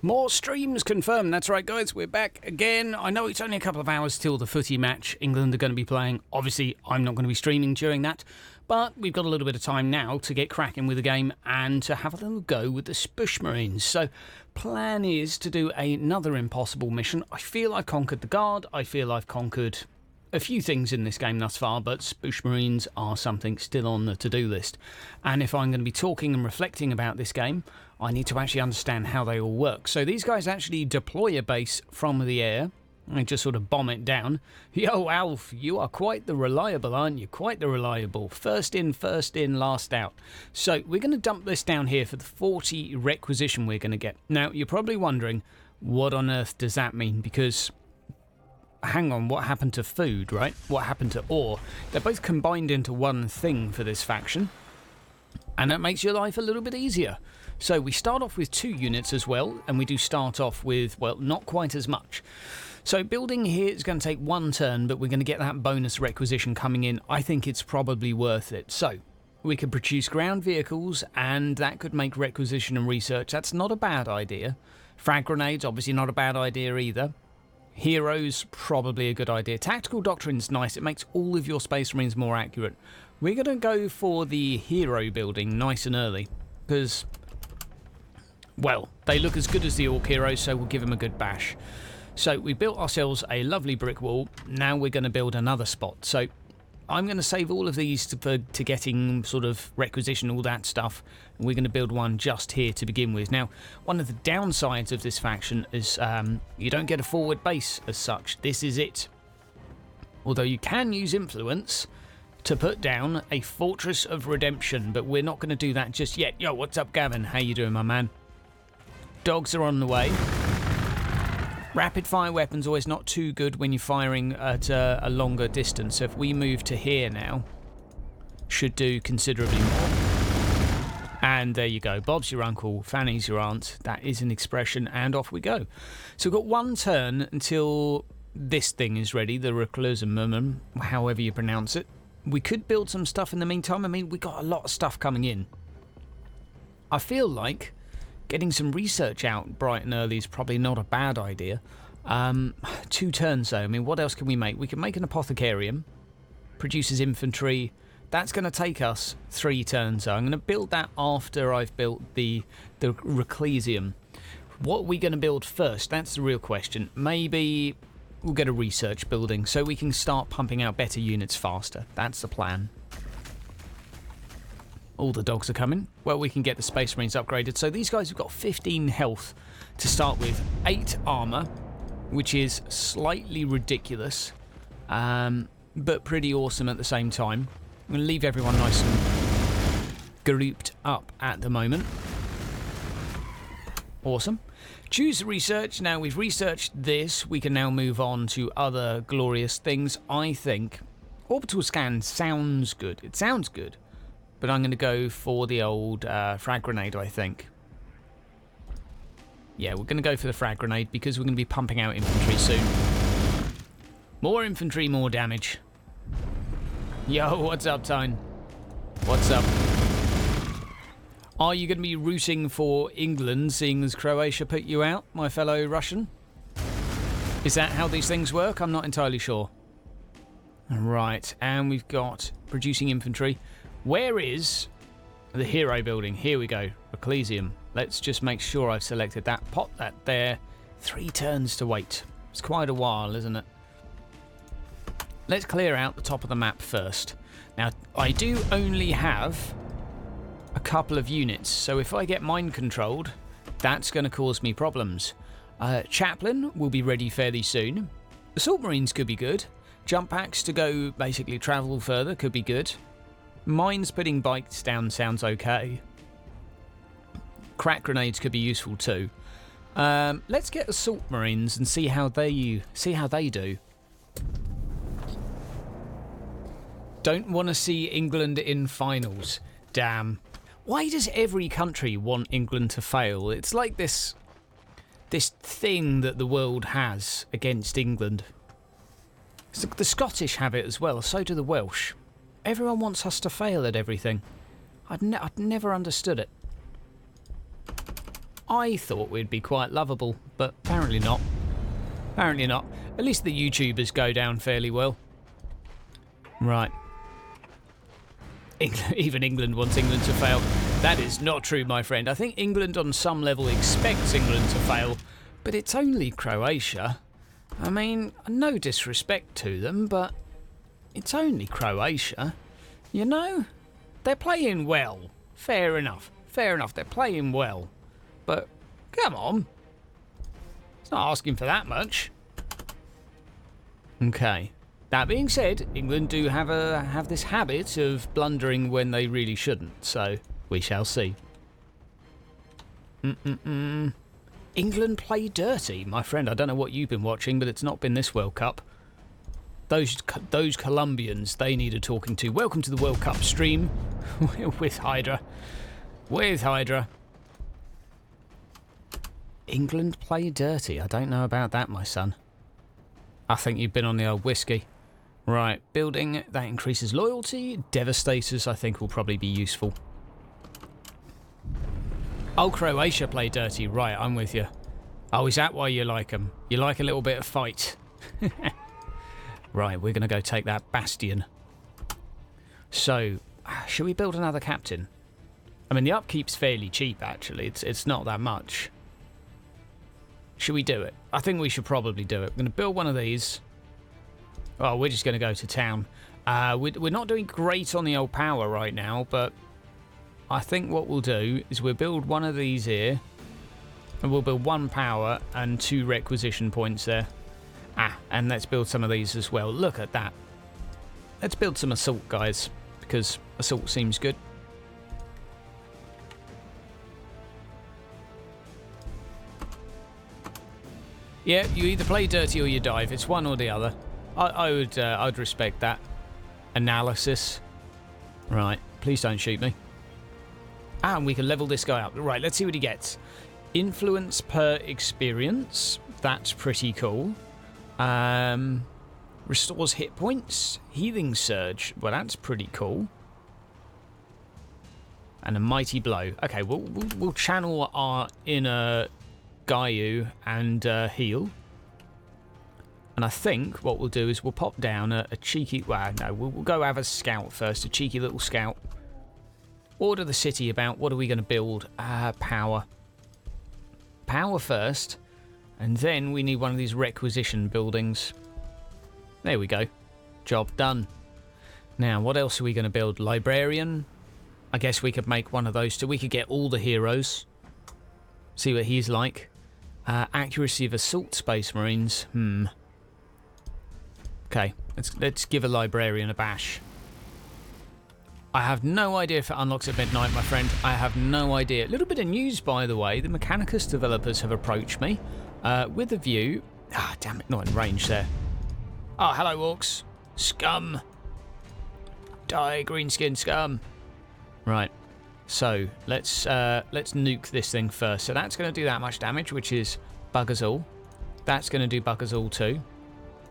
More streams confirmed. That's right, guys. We're back again. I know it's only a couple of hours till the footy match England are going to be playing. Obviously, I'm not going to be streaming during that, but we've got a little bit of time now to get cracking with the game and to have a little go with the Spesh Marines. So, plan is to do another impossible mission. I feel I've conquered the guard. I feel I've conquered a few things in this game thus far, but Spesh Marines are something still on the to-do list. And if I'm going to be talking and reflecting about this game, I need to actually understand how they all work. So these guys actually deploy a base from the air and just sort of bomb it down. Yo, Alf, you are quite the reliable, aren't you? Quite the reliable. First in, last out. So we're going to dump this down here for the 40 requisition we're going to get. Now, you're probably wondering, what on earth does that mean? Because hang on, what happened to food, right? What happened to ore? They're both combined into one thing for this faction, and that makes your life a little bit easier. So we start off with 2 units as well, and we do start off with, well, not quite as much. So building here is going to take 1 turn, but we're going to get that bonus requisition coming in. I think it's probably worth it. So we could produce ground vehicles, and that could make requisition and research. That's not a bad idea. Frag grenades, obviously not a bad idea either. Heroes, probably a good idea. Tactical Doctrine's nice. It makes all of your Space Marines more accurate. We're going to go for the hero building nice and early, because, well, they look as good as the Orc heroes, so we'll give them a good bash. So we built ourselves a lovely brick wall. Now we're going to build another spot. So I'm going to save all of these to getting sort of requisition, all that stuff. And we're going to build one just here to begin with. Now, one of the downsides of this faction is you don't get a forward base as such. This is it. Although you can use influence to put down a Fortress of Redemption, but we're not going to do that just yet. Yo, what's up, Gavin? How you doing, my man? Dogs are on the way. Rapid fire weapons always not too good when you're firing at a longer distance. So if we move to here now, should do considerably more. And there you go. Bob's your uncle, Fanny's your aunt. That is an expression, and off we go. So we've got 1 turn until this thing is ready, the reclusum, however you pronounce it. We could build some stuff in the meantime. I mean, we got a lot of stuff coming in. I feel like getting some research out bright and early is probably not a bad idea. 2 turns though. I mean, what else can we make? We can make an apothecarium. Produces infantry. That's going to take us 3 turns. So I'm going to build that after I've built the reclusium. What are we going to build first? That's the real question. Maybe we'll get a research building so we can start pumping out better units faster. That's the plan. All the dogs are coming. Well, we can get the Space Marines upgraded. So these guys have got 15 health to start with. 8 armor, which is slightly ridiculous, but pretty awesome at the same time. I'm going to leave everyone nice and grouped up at the moment. Awesome. Choose research. Now we've researched this. We can now move on to other glorious things. I think orbital scan sounds good. It sounds good. But I'm going to go for the old frag grenade, I think. Yeah, we're going to go for the frag grenade because we're going to be pumping out infantry soon. More infantry, more damage. Yo, what's up, Tyne? What's up? Are you going to be rooting for England, seeing as Croatia put you out, my fellow Russian? Is that how these things work? I'm not entirely sure. Right, and we've got producing infantry. Where is the hero building? Here we go. Reclusium. Let's just make sure I've selected that. Pop that there. 3 turns to wait. It's quite a while, isn't it? Let's clear out the top of the map first. Now, I do only have a couple of units, so if I get mind controlled, that's going to cause me problems. Chaplain will be ready fairly soon. Assault Marines could be good. Jump packs to go basically travel further could be good. Mines putting bikes down sounds okay. Crack grenades could be useful too. Let's get Assault Marines and see how they do. Don't want to see England in finals. Damn. Why does every country want England to fail? It's like this thing that the world has against England. The Scottish have it as well, so do the Welsh. Everyone wants us to fail at everything. I'd never understood it. I thought we'd be quite lovable, but apparently not. Apparently not. At least the YouTubers go down fairly well. Right. Even England wants England to fail. That is not true, my friend. I think England on some level expects England to fail, but it's only Croatia. I mean, no disrespect to them, but it's only Croatia. You know? They're playing well. Fair enough. Fair enough, they're playing well. But, come on. It's not asking for that much. Okay. That being said, England do have this habit of blundering when they really shouldn't, so we shall see. England play dirty, my friend. I don't know what you've been watching, but it's not been this World Cup. Those Colombians, they need a talking to. Welcome to the World Cup stream with Hydra. With Hydra. England play dirty. I don't know about that, my son. I think you've been on the old whiskey. Right, building, that increases loyalty. Devastators, I think, will probably be useful. Oh, Croatia play dirty. Right, I'm with you. Oh, is that why you like them? You like a little bit of fight. Right, we're going to go take that bastion. So, should we build another captain? I mean, the upkeep's fairly cheap, actually. It's not that much. Should we do it? I think we should probably do it. I'm going to build one of these. Oh, we're just going to go to town. We're not doing great on the old power right now, but I think what we'll do is we'll build one of these here. And we'll build 1 power and 2 requisition points there. And let's build some of these as well. Look at that. Let's build some assault, guys, because assault seems good. Yeah, you either play dirty or you dive. It's one or the other. I'd respect that analysis. Right, please don't shoot me. And we can level this guy up. Right, let's see what he gets. Influence per experience. That's pretty cool. Restores hit points. Healing surge. Well, that's pretty cool. And a mighty blow. Okay, we'll channel our inner Gayu and heal. And I think what we'll do is we'll pop down a cheeky... Well, no, we'll go have a scout first. A cheeky little scout. Order the city about what are we going to build? Power. Power first. And then we need one of these requisition buildings. There we go. Job done. Now, what else are we going to build? Librarian. I guess we could make one of those too. We could get all the heroes. See what he's like. Accuracy of assault space marines. Okay, let's give a librarian a bash. I have no idea if it unlocks at midnight, my friend. I have no idea. A little bit of news, by the way. The Mechanicus developers have approached me with a view... Ah, damn it, not in range there. Oh, hello, orcs. Scum. Die, greenskin scum. Right. So, let's nuke this thing first. So that's going to do that much damage, which is buggers all. That's going to do buggers all too.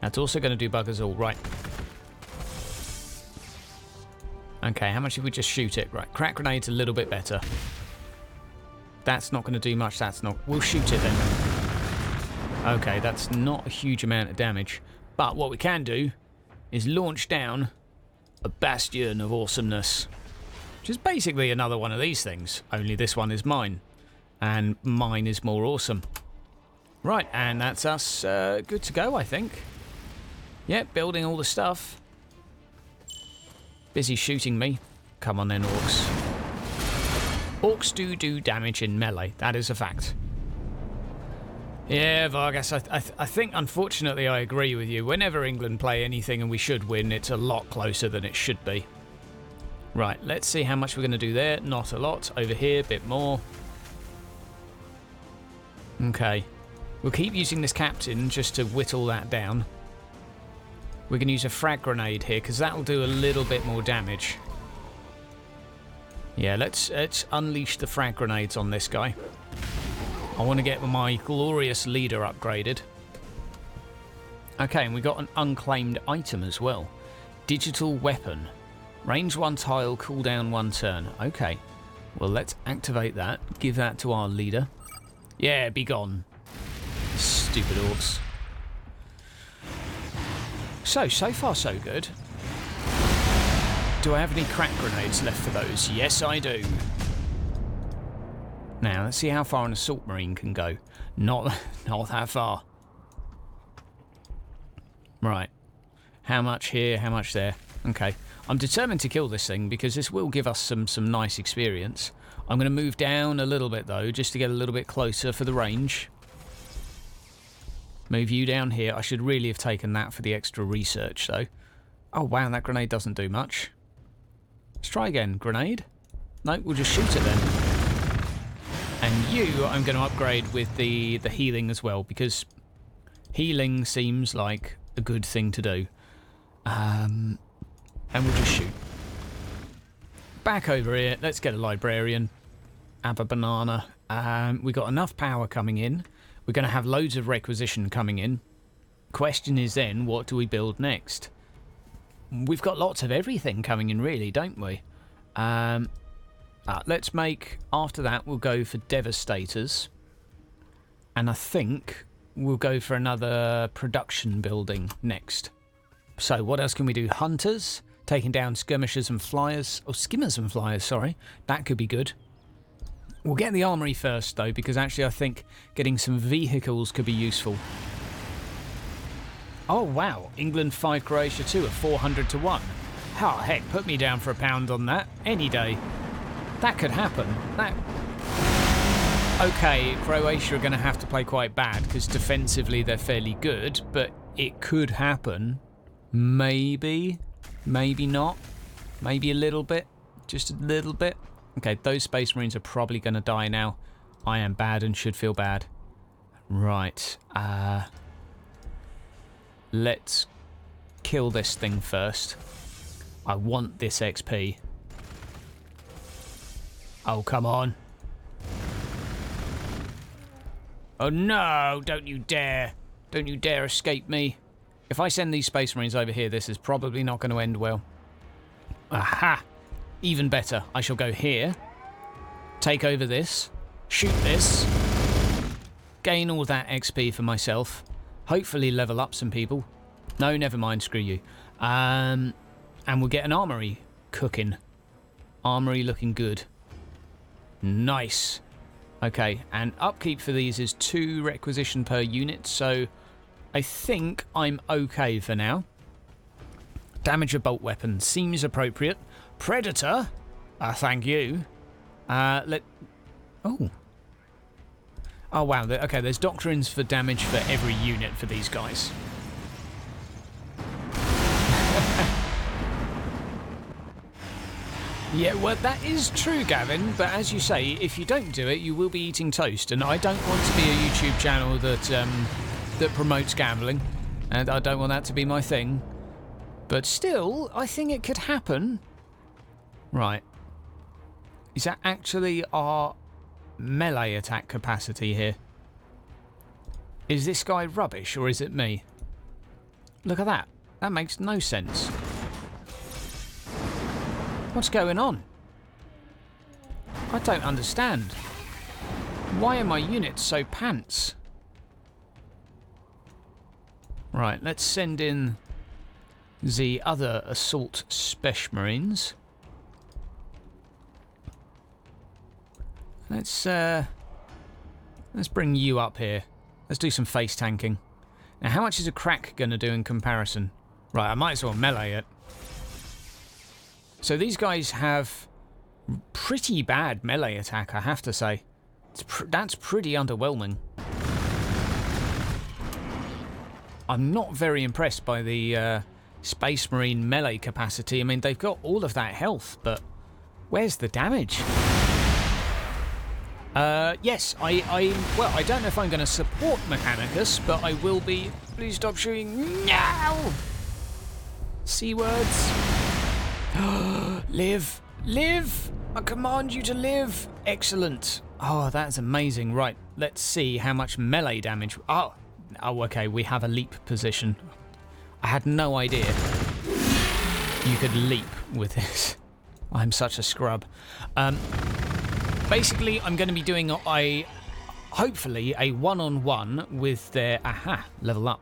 That's also going to do buggers all. Right. Okay, how much if we just shoot it? Right, crack grenade's a little bit better. That's not going to do much. That's not... We'll shoot it then. Okay, that's not a huge amount of damage. But what we can do is launch down a bastion of awesomeness. Which is basically another one of these things. Only this one is mine. And mine is more awesome. Right, and that's us good to go, I think. Yep, building all the stuff. Busy shooting me. Come on then, orcs. Orcs do damage in melee. That is a fact. Yeah, Vargas, I think, unfortunately, I agree with you. Whenever England play anything and we should win, it's a lot closer than it should be. Right, let's see how much we're going to do there. Not a lot. Over here, a bit more. Okay. We'll keep using this captain just to whittle that down. We're going to use a frag grenade here because that will do a little bit more damage. Yeah, let's unleash the frag grenades on this guy. I want to get my glorious leader upgraded. Okay, and we got an unclaimed item as well. Digital weapon. Range 1 tile, cooldown 1 turn. Okay, well let's activate that. Give that to our leader. Yeah, be gone. Stupid orcs. So far so good. Do I have any crack grenades left for those? Yes, I do. Now, let's see how far an assault marine can go. Not that far. Right. How much here, how much there? Okay. I'm determined to kill this thing because this will give us some nice experience. I'm going to move down a little bit, though, just to get a little bit closer for the range. Move you down here. I should really have taken that for the extra research, though. Oh, wow, that grenade doesn't do much. Let's try again. Grenade? No, we'll just shoot it then. And you, I'm going to upgrade with the healing as well, because healing seems like a good thing to do. And we'll just shoot. Back over here. Let's get a librarian. Have a banana. We got enough power coming in. We're going to have loads of requisition coming in. Question is then, what do we build next? We've got lots of everything coming in, really, don't we? Let's make, after that, we'll go for Devastators. And I think we'll go for another production building next. So what else can we do? Hunters, taking down skirmishers and flyers. Oh, skimmers and flyers, sorry. That could be good. We'll get the armory first, though, because actually I think getting some vehicles could be useful. Oh, wow. England 5, Croatia 2 at 400 to 1. Oh, heck, put me down for a pound on that. Any day. That could happen. Okay, Croatia are going to have to play quite bad because defensively they're fairly good, but it could happen. Maybe. Maybe not. Maybe a little bit. Just a little bit. Okay, those Space Marines are probably going to die now. I am bad and should feel bad. Right. Let's kill this thing first. I want this XP. Oh, come on. Oh, no! Don't you dare. Don't you dare escape me. If I send these Space Marines over here, this is probably not going to end well. Aha! Even better. I shall go here. Take over this. Shoot this. Gain all that XP for myself. Hopefully level up some people. No, never mind. Screw you. And we'll get an armory cooking. Armory looking good. Nice. Okay, and upkeep for these is 2 requisition per unit, so I think I'm okay for now. Damage a bolt weapon seems appropriate. Predator? Thank you. Oh, wow. Okay, there's doctrines for damage for every unit for these guys. Yeah, well, that is true, Gavin, but as you say, if you don't do it, you will be eating toast, and I don't want to be a YouTube channel that promotes gambling, and I don't want that to be my thing. But still, I think it could happen. Right. Is that actually our melee attack capacity here? Is this guy rubbish, or is it me? Look at that. That makes no sense. What's going on? I don't understand. Why are my units so pants? Right, let's send in the other assault Spesh Marines. Let's bring you up here. Let's do some face tanking. Now, how much is a crack going to do in comparison? Right, I might as well melee it. So these guys have pretty bad melee attack, I have to say. That's pretty underwhelming. I'm not very impressed by the Space Marine melee capacity. I mean, they've got all of that health, but where's the damage? Yes, well, I don't know if I'm going to support Mechanicus, but I will be. Please stop shooting. No! C words. Live! Live! I command you to live! Excellent. Oh, that's amazing. Right, let's see how much melee damage. Oh, okay, we have a leap position. I had no idea you could leap with this. I'm such a scrub. Basically, I'm going to be doing hopefully a one-on-one with their... Aha, level up.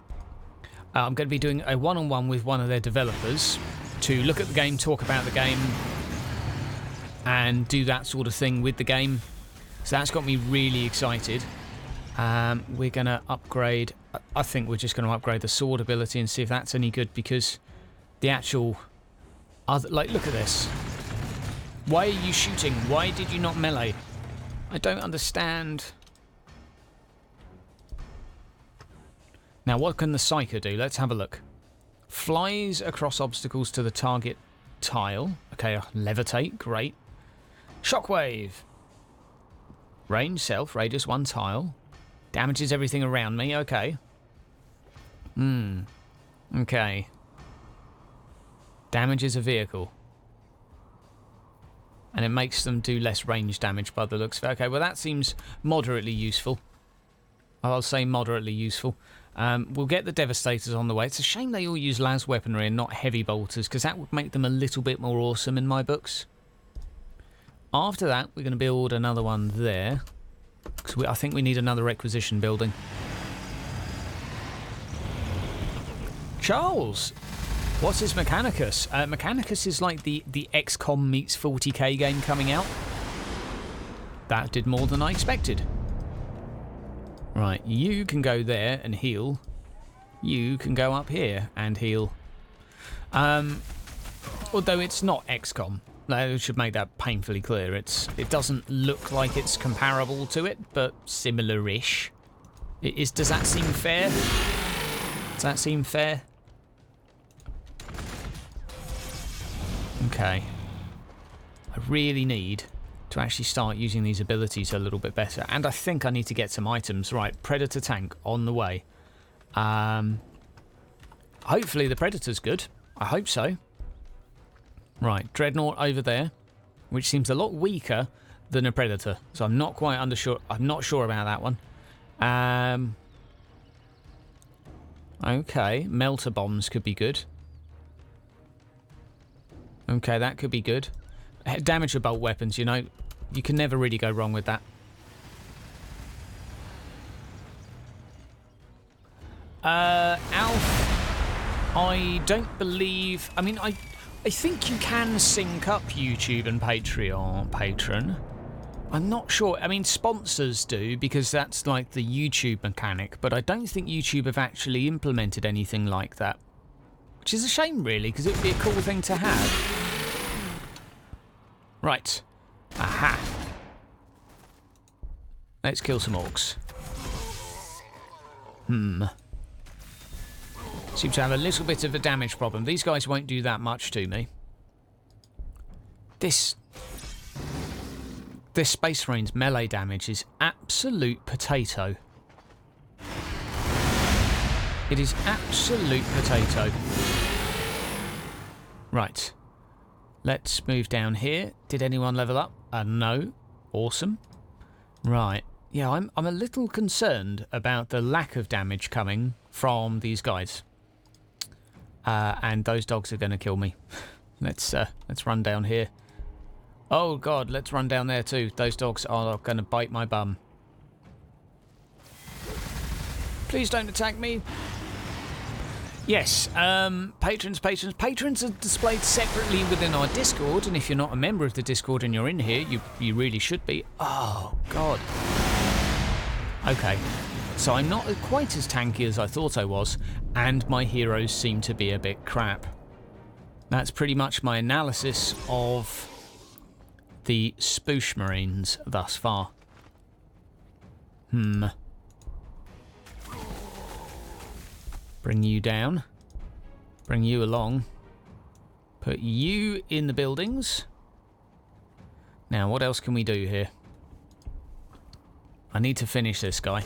I'm going to be doing a one-on-one with one of their developers to look at the game, talk about the game, and do that sort of thing with the game. So that's got me really excited. We're going to upgrade... I think we're just going to upgrade the sword ability and see if that's any good, because the actual... other, like, look at this. Why are you shooting? Why did you not melee? I don't understand. Now, what can the Psyker do? Let's have a look. Flies across obstacles to the target tile. Okay, levitate. Great. Shockwave. Range, self, radius 1 tile. Damages everything around me. Okay. Okay. Damages a vehicle. And it makes them do less range damage by the looks of it. Okay, well that seems moderately useful. I'll say moderately useful. We'll get the Devastators on the way. It's a shame they all use las weaponry and not heavy bolters, because that would make them a little bit more awesome in my books. After that, we're going to build another one there, because I think we need another requisition building. Charles! What is Mechanicus? Mechanicus is like the XCOM meets 40k game coming out. That did more than I expected. Right, you can go there and heal. You can go up here and heal. Although it's not XCOM. I should make that painfully clear. It doesn't look like it's comparable to it, but similar-ish. Does that seem fair? Does that seem fair? Okay. I really need to actually start using these abilities a little bit better. And I think I need to get some items. Right, Predator tank on the way. Hopefully the Predator's good. I hope so. Right, Dreadnought over there, which seems a lot weaker than a Predator. So I'm not quite undersure. I'm not sure about that one. Okay, Melter bombs could be good. Okay, that could be good. Damager bolt weapons, you know, you can never really go wrong with that. Alf, I don't believe... I mean, I think you can sync up YouTube and Patreon. I'm not sure. I mean, sponsors do, because that's like the YouTube mechanic, but I don't think YouTube have actually implemented anything like that. Which is a shame, really, because it would be a cool thing to have. Right. Aha. Let's kill some orcs. Seem to have a little bit of a damage problem. These guys won't do that much to me. This Space Marine's melee damage is absolute potato. It is absolute potato. Right. Let's move down here. Did anyone level up? No. Awesome. Right. Yeah, I'm a little concerned about the lack of damage coming from these guys. And those dogs are going to kill me. Let's run down here. Oh god, let's run down there too. Those dogs are going to bite my bum. Please don't attack me. Yes, patrons are displayed separately within our Discord, and if you're not a member of the Discord and you're in here, you really should be. Oh god. Okay, so I'm not quite as tanky as I thought I was, and my heroes seem to be a bit crap. That's pretty much my analysis of the Spesh Marines thus far. Bring you down. Bring you along. Put you in the buildings. Now, what else can we do here? I need to finish this guy.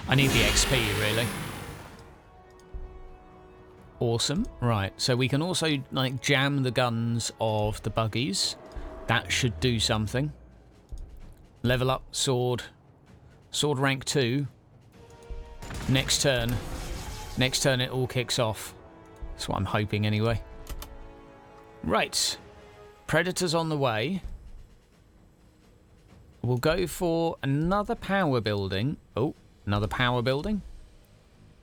I need the XP, really. Awesome. Right, so we can also, like, jam the guns of the buggies. That should do something. Level up sword. Sword rank 2. Next turn. Next turn it all kicks off. That's what I'm hoping anyway. Right. Predators on the way. We'll go for another power building. Oh, another power building.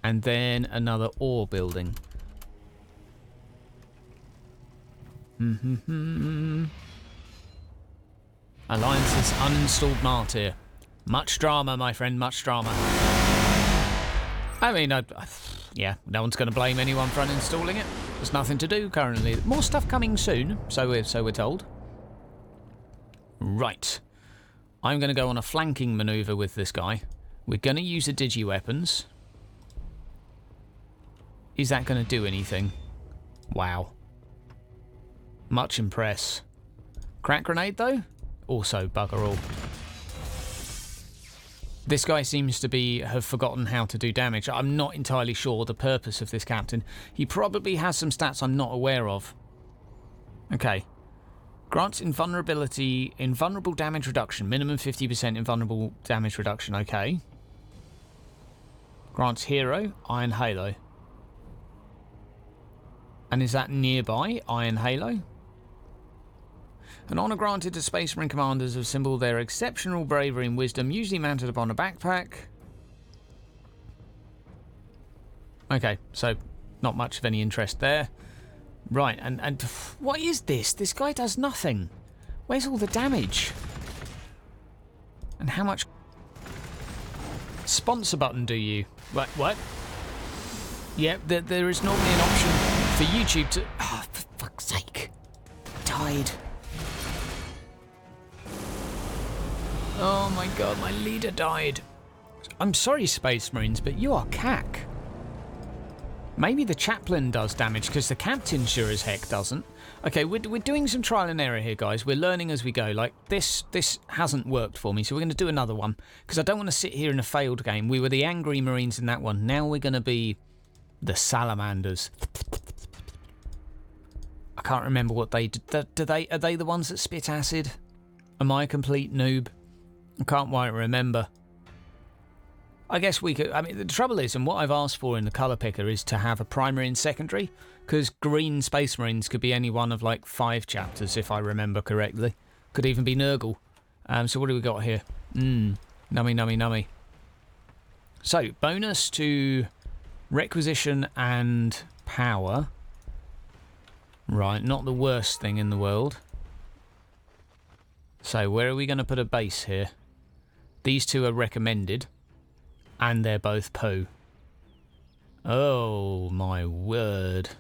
And then another ore building. Alliance's uninstalled martyr. Much drama, my friend, much drama. I mean, yeah, no one's going to blame anyone for uninstalling it. There's nothing to do currently. More stuff coming soon, so we're told. Right. I'm going to go on a flanking manoeuvre with this guy. We're going to use the digi-weapons. Is that going to do anything? Wow. Much impress. Crack grenade, though? Also bugger all. This guy seems to have forgotten how to do damage. I'm not entirely sure the purpose of this captain. He probably has some stats I'm not aware of. Okay. Grants invulnerable damage reduction. Minimum 50% invulnerable damage reduction. Okay. Grants hero, Iron Halo. And is that nearby, Iron Halo? An honour granted to Space Marine commanders of symbol their exceptional bravery and wisdom, usually mounted upon a backpack. Okay, so not much of any interest there. Right, and what is this? This guy does nothing. Where's all the damage? And how much sponsor button do you? What? Yeah, there is normally an option for YouTube to... Oh, for fuck's sake. Died. Oh my god, my leader died. I'm sorry, Space Marines, but you are cack. Maybe the chaplain does damage, because the captain sure as heck doesn't. Okay, we're doing some trial and error here, guys. We're learning as we go. Like, this hasn't worked for me, so we're going to do another one. Because I don't want to sit here in a failed game. We were the angry Marines in that one. Now we're going to be the salamanders. I can't remember what they did. Are they the ones that spit acid? Am I a complete noob? I can't quite remember. I guess we could... I mean, the trouble is, and what I've asked for in the colour picker is to have a primary and secondary, because Green Space Marines could be any one of, like, 5 chapters, if I remember correctly. Could even be Nurgle. So what do we got here? Nummy, nummy, nummy. So, bonus to requisition and power. Right, not the worst thing in the world. So, where are we going to put a base here? These two are recommended. And they're both poo. Oh, my word.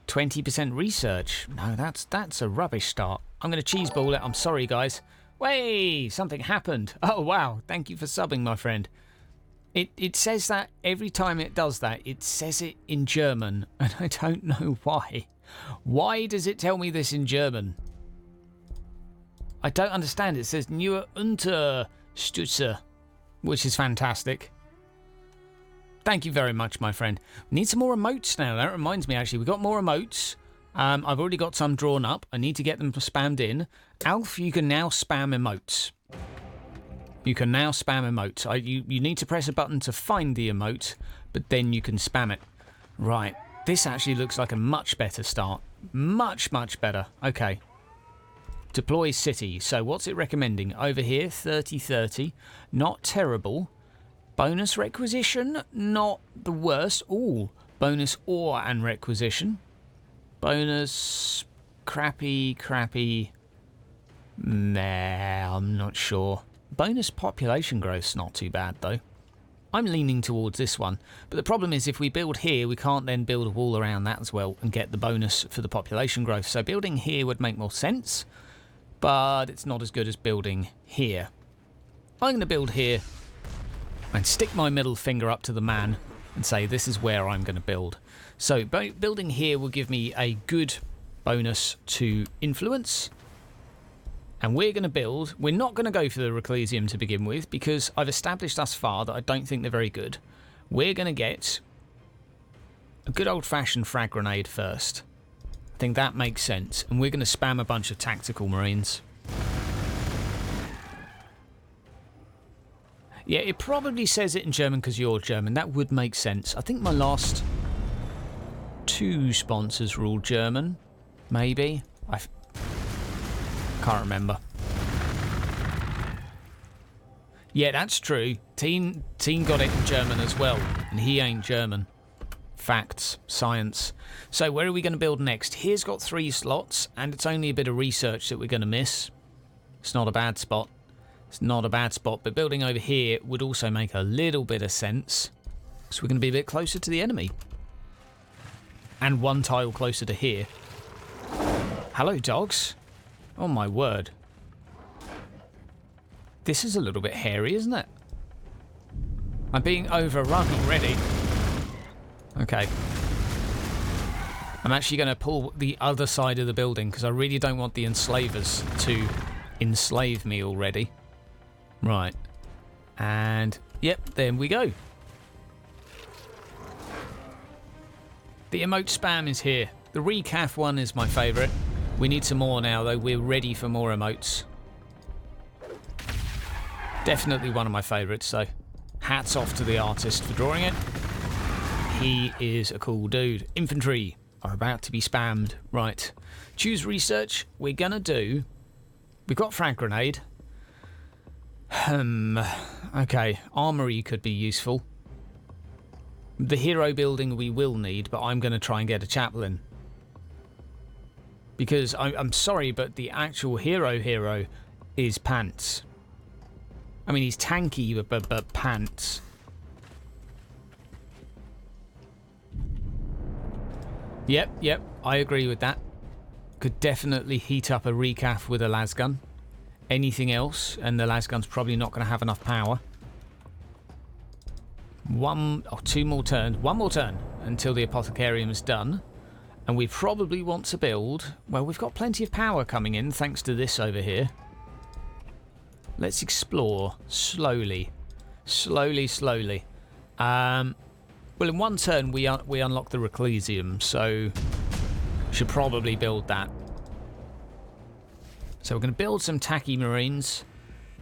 20% research. No, that's a rubbish start. I'm going to cheese ball it. I'm sorry, guys. Way, something happened. Oh, wow. Thank you for subbing, my friend. It says that every time it does that, it says it in German. And I don't know why. Why does it tell me this in German? I don't understand. It says Neue Unterstützer, which is fantastic. Thank you very much, my friend. We need some more emotes now. That reminds me, actually, we've got more emotes. I've already got some drawn up. I need to get them spammed in. Alf, you can now spam emotes. You can now spam emotes. You need to press a button to find the emote, but then you can spam it. Right. This actually looks like a much better start. Much, much better. Okay. Deploy city. So what's it recommending? Over here, 30-30. Not terrible. Bonus requisition, not the worst. Ooh, bonus ore and requisition. Bonus crappy. Nah, I'm not sure. Bonus population growth's not too bad though. I'm leaning towards this one. But the problem is if we build here, we can't then build a wall around that as well and get the bonus for the population growth. So building here would make more sense. But it's not as good as building here. I'm going to build here and stick my middle finger up to the man and say this is where I'm going to build. So building here will give me a good bonus to influence. And we're going to build... We're not going to go for the Reclusium to begin with because I've established thus far that I don't think they're very good. We're going to get a good old-fashioned frag grenade first. I think that makes sense. And we're going to spam a bunch of tactical Marines. Yeah, it probably says it in German because you're German. That would make sense. I think my last 2 sponsors were all German. Maybe. I can't remember. Yeah, that's true. Teen got it in German as well, and he ain't German. Facts, science. So where are we going to build next? Here's got 3 slots, and it's only a bit of research that we're going to miss. It's not a bad spot. It's not a bad spot, but building over here would also make a little bit of sense. So we're going to be a bit closer to the enemy. And 1 tile closer to here. Hello, dogs. Oh my word. This is a little bit hairy, isn't it? I'm being overrun already. Okay. I'm actually going to pull the other side of the building because I really don't want the enslavers to enslave me already. Right. And, yep, there we go. The emote spam is here. The recaf one is my favourite. We need some more now, though. We're ready for more emotes. Definitely one of my favourites, so hats off to the artist for drawing it. He is a cool dude. Infantry are about to be spammed. Right. Choose research. We're going to do... We've got frag grenade. Okay. Armory could be useful. The hero building we will need, but I'm going to try and get a chaplain. Because I'm sorry, but the actual hero is pants. I mean, he's tanky, but pants. Yep, I agree with that. Could definitely heat up a recaf with a lasgun. Anything else, and the lasgun's probably not going to have enough power. 2 more turns. 1 more turn until the apothecarium is done. And we probably want to build... Well, we've got plenty of power coming in thanks to this over here. Let's explore slowly. Slowly. Well, in 1 turn we unlock the Reclesium, so should probably build that. So we're going to build some tacky marines.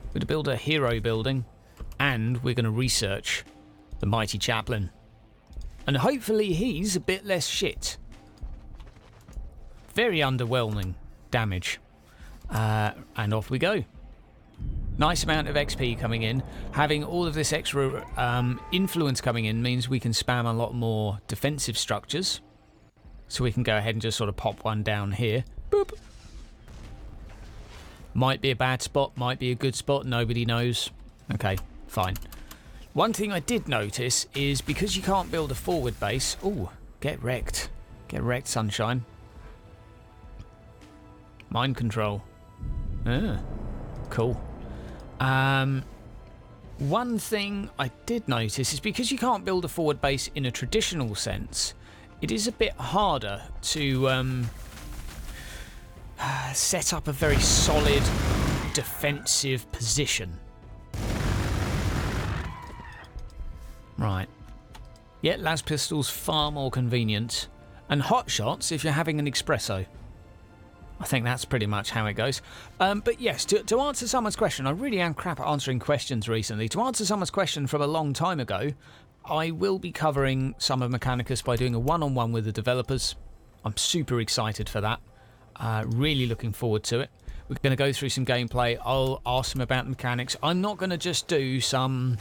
We're going to build a hero building, and we're going to research the mighty chaplain. And hopefully he's a bit less shit. Very underwhelming damage. And off we go. Nice amount of XP coming in. Having all of this extra influence coming in means we can spam a lot more defensive structures. So we can go ahead and just sort of pop one down here. Boop. Might be a bad spot, might be a good spot, nobody knows. Okay, fine. One thing I did notice is because you can't build a forward base... Ooh, get wrecked. Get wrecked, sunshine. Mind control. Ah, cool. One thing I did notice is because you can't build a forward base in a traditional sense, it is a bit harder to set up a very solid defensive position. Right. Yeah, las pistols far more convenient. And hot shots if you're having an espresso. I think that's pretty much how it goes. But yes, to answer someone's question, I really am crap at answering questions recently. To answer someone's question from a long time ago, I will be covering some of Mechanicus by doing a one-on-one with the developers. I'm super excited for that. Really looking forward to it. We're going to go through some gameplay. I'll ask them about the mechanics. I'm not going to just do some...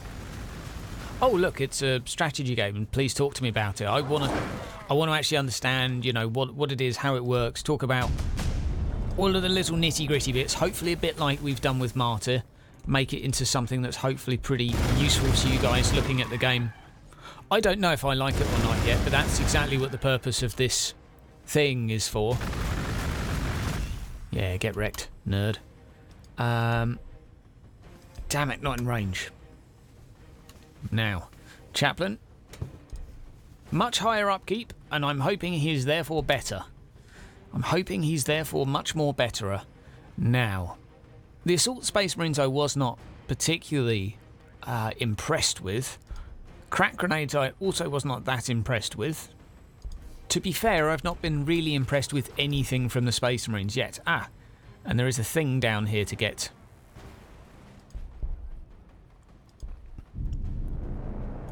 Oh, look, it's a strategy game, and please talk to me about it. I want to actually understand, you know, what it is, how it works, talk about all of the little nitty-gritty bits, hopefully a bit like we've done with Martyr, make it into something that's hopefully pretty useful to you guys looking at the game. I don't know if I like it or not yet, but that's exactly what the purpose of this thing is for. Yeah, get wrecked, nerd. Damn it, not in range. Now, Chaplain. Much higher upkeep, and I'm hoping he's therefore better. I'm hoping he's therefore much more betterer. Now, the Assault Space Marines I was not particularly impressed with. Crack Grenades I also was not that impressed with. To be fair, I've not been really impressed with anything from the Space Marines yet. Ah, and there is a thing down here to get.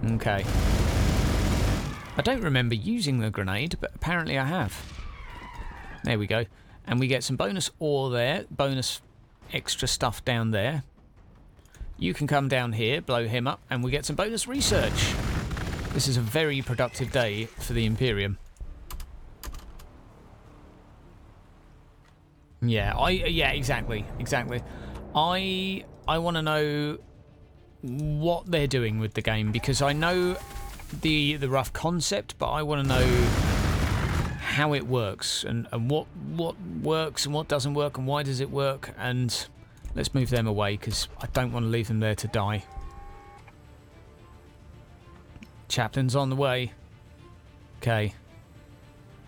Okay. I don't remember using the grenade, but apparently I have. There we go. And we get some bonus ore there, bonus extra stuff down there. You can come down here, blow him up, and we get some bonus research. This is a very productive day for the Imperium. Yeah, exactly. I want to know what they're doing with the game, because I know the rough concept, but I want to know how it works and what works and what doesn't work and why does it work. And let's move them away because I don't want to leave them there to die. Chaplain's on the way. Okay.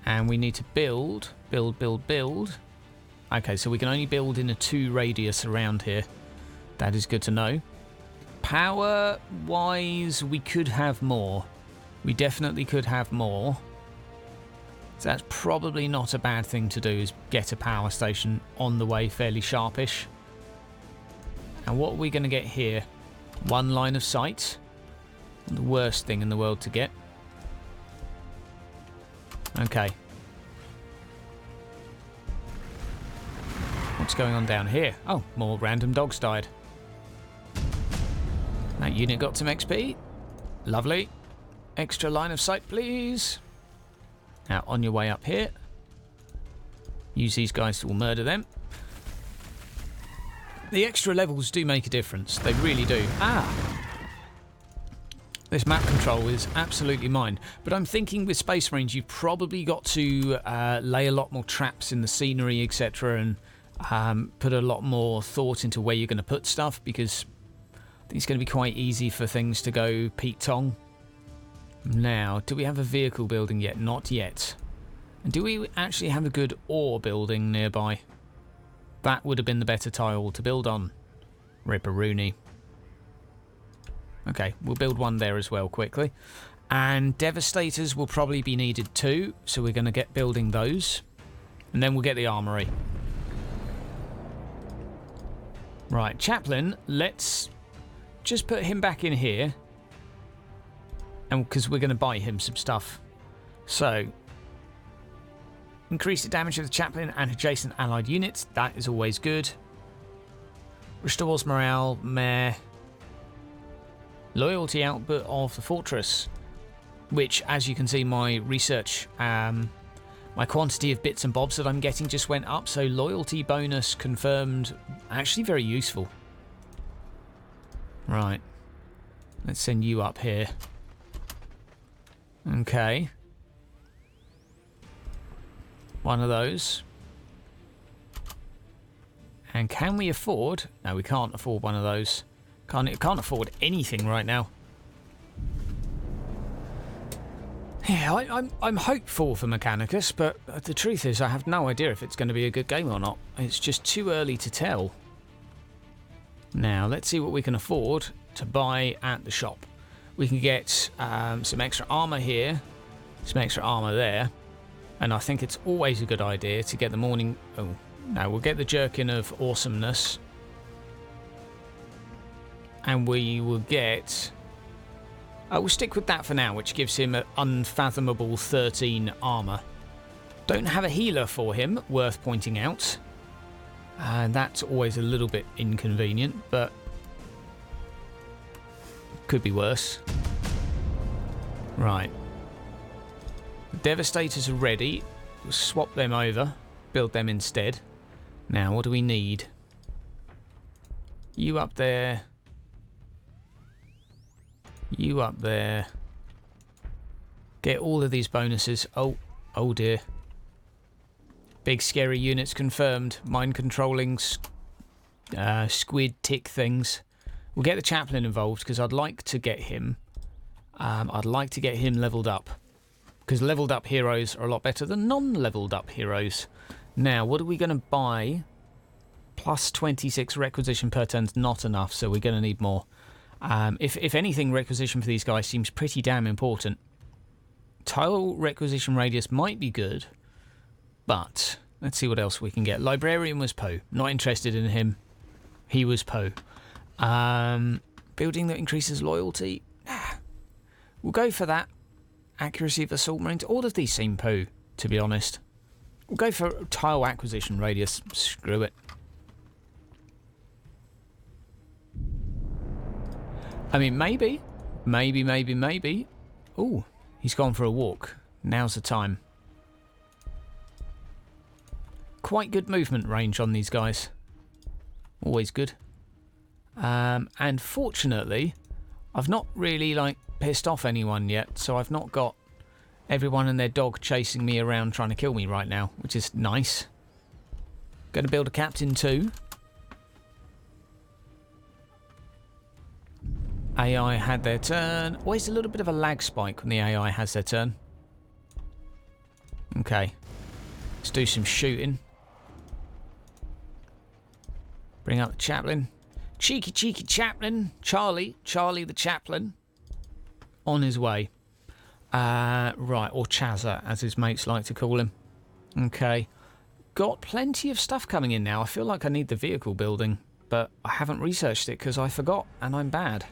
And we need to build. Okay, so we can only build in a 2 radius around here. That is good to know. Power-wise, we could have more. We definitely could have more. So that's probably not a bad thing to do, is get a power station on the way fairly sharpish. And what are we going to get here? 1 line of sight. The worst thing in the world to get. Okay. What's going on down here? Oh, more random dogs died. That unit got some XP. Lovely. Extra line of sight, please. Now, on your way up here. Use these guys to murder them. The extra levels do make a difference. They really do. This map control is absolutely mine. But I'm thinking with Space Marines, you've probably got to lay a lot more traps in the scenery, etc. And put a lot more thought into where you're going to put stuff, because I think it's going to be quite easy for things to go Pete Tong. Now, do we have a vehicle building yet? Not yet. And do we actually have a good ore building nearby? That would have been the better tile to build on. Ripperoonie. Okay, we'll build one there as well quickly. And Devastators will probably be needed too, so we're going to get building those. And then we'll get the armory. Right, Chaplain, let's just put him back in here. And because we're going to buy him some stuff. So, increase the damage of the Chaplain and adjacent allied units. That is always good. Restores morale, meh. Loyalty output of the fortress. Which, as you can see, my research, my quantity of bits and bobs that I'm getting just went up. So, loyalty bonus confirmed. Actually very useful. Right. Let's send you up here. Okay. One of those. And can we afford... No, we can't afford one of those. Can't afford anything right now. Yeah, I'm hopeful for Mechanicus, but the truth is I have no idea if it's going to be a good game or not. It's just too early to tell. Now, let's see what we can afford to buy at the shop. We can get some extra armour here, some extra armour there, and I think it's always a good idea to get the morning... Oh, no, we'll get the Jerkin of Awesomeness. And we will get... we'll stick with that for now, which gives him an unfathomable 13 armour. Don't have a healer for him, worth pointing out. And that's always a little bit inconvenient, but could be worse. Right. Devastators are ready. We'll swap them over, build them instead. Now, what do we need? You up there. You up there. Get all of these bonuses. Oh dear. Big scary units confirmed. Mind controlling squid tick things. We'll get the Chaplain involved because I'd like to get him. I'd like to get him leveled up. Because leveled up heroes are a lot better than non-leveled up heroes. Now, what are we going to buy? Plus 26 requisition per turn's not enough, so we're going to need more. If anything, requisition for these guys seems pretty damn important. Tile requisition radius might be good, but let's see what else we can get. Librarian was Poe. Not interested in him. He was Poe. Building that increases loyalty. We'll go for that. Accuracy of Assault Marines. All of these seem Poe, to be honest. We'll go for tile acquisition radius. Screw it. I mean, maybe. Maybe. Ooh, he's gone for a walk. Now's the time. Quite good movement range on these guys. Always good. And fortunately, I've not really, like, pissed off anyone yet, so I've not got everyone and their dog chasing me around trying to kill me right now, which is nice. Going to build a captain too. AI had their turn. Always a little bit of a lag spike when the AI has their turn. Okay. Let's do some shooting. Bring up the chaplain. Cheeky chaplain. Charlie the chaplain. On his way. Right, or Chazza, as his mates like to call him. Okay. Got plenty of stuff coming in now. I feel like I need the vehicle building, but I haven't researched it because I forgot, and I'm bad.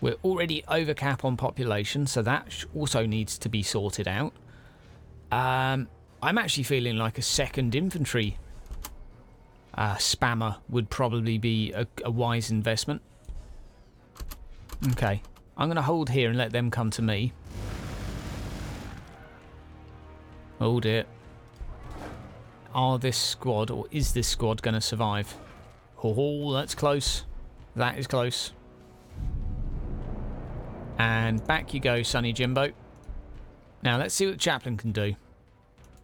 We're already over cap on population, so that also needs to be sorted out. I'm actually feeling like a second infantry spammer would probably be a wise investment. Okay, I'm going to hold here and let them come to me. Oh dear. Are this squad, or is this squad going to survive? Oh, that's close. That is close. And back you go, Sonny Jimbo. Now let's see what the chaplain can do.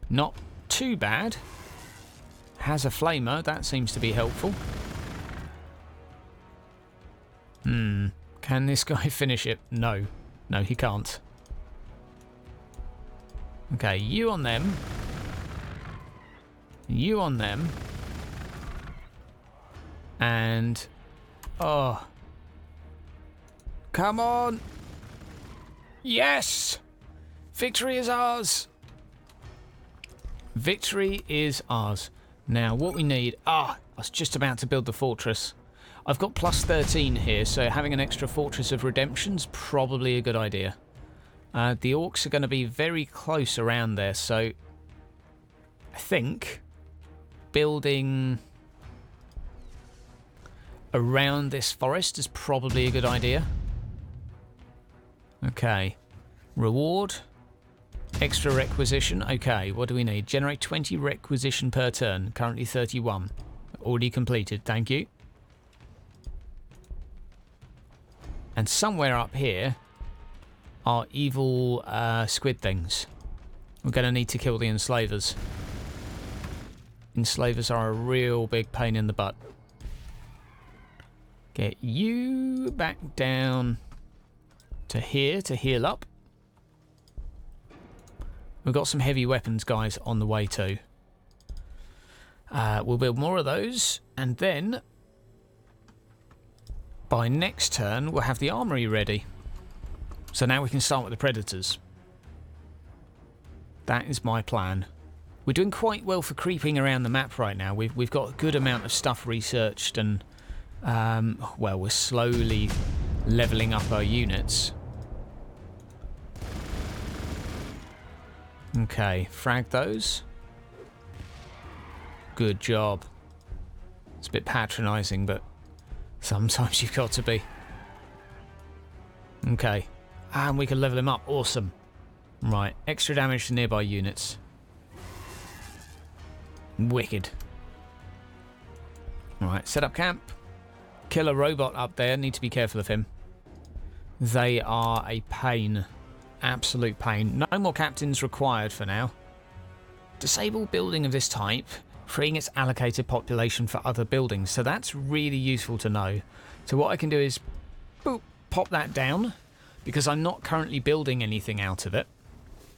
Not too bad. Has a flamer, that seems to be helpful. Can this guy finish it? No. No, he can't. Okay, you on them. You on them. And... oh. Come on! Yes! Victory is ours! Victory is ours. Now, what we need... I was just about to build the fortress. I've got plus 13 here, so having an extra fortress of redemption's probably a good idea. The orcs are going to be very close around there, so... I think... building... around this forest is probably a good idea. Okay. Reward. Extra requisition. Okay, what do we need? Generate 20 requisition per turn. Currently 31. Already completed. Thank you. And somewhere up here are evil squid things. We're going to need to kill the enslavers. Enslavers are a real big pain in the butt. Get you back down to here to heal up. We've got some heavy weapons guys on the way too. We'll build more of those, and then by next turn we'll have the armory ready. So now we can start with the predators. That is my plan. We're doing quite well for creeping around the map right now. We've got a good amount of stuff researched, and well, we're slowly leveling up our units. Okay, frag those. Good job. It's a bit patronising, but sometimes you've got to be. Okay, and we can level him up. Awesome. Right, extra damage to nearby units. Wicked. Alright, set up camp. Killer robot up there. Need to be careful of him. They are a pain. Absolute pain. No more captains required for now. Disable building of this type, freeing its allocated population for other buildings. So that's really useful to know. So what I can do is boop, pop that down, because I'm not currently building anything out of it.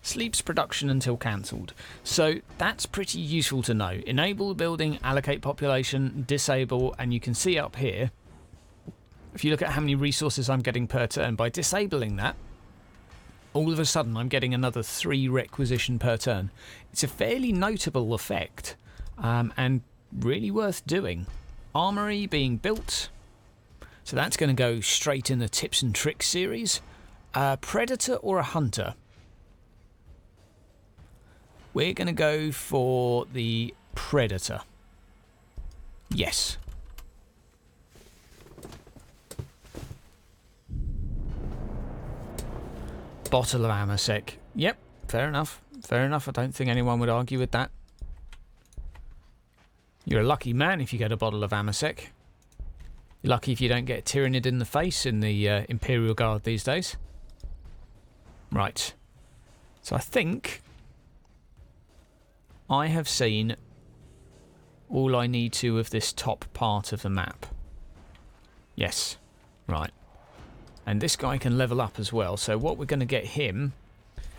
Sleeps production until cancelled. So that's pretty useful to know. Enable building, allocate population, disable, and you can see up here, if you look at how many resources I'm getting per turn, by disabling that, all of a sudden I'm getting another 3 requisition per turn. It's a fairly notable effect, and really worth doing. Armory being built, so that's going to go straight in the tips and tricks series. Predator or a hunter? We're going to go for the Predator. Yes. Bottle of Amasec. Yep, fair enough. Fair enough. I don't think anyone would argue with that. You're a lucky man if you get a bottle of Amasec. You're lucky if you don't get tyrannid in the face in the Imperial Guard these days. Right. So I think I have seen all I need to of this top part of the map. Yes. Right. And this guy can level up as well. So what we're going to get him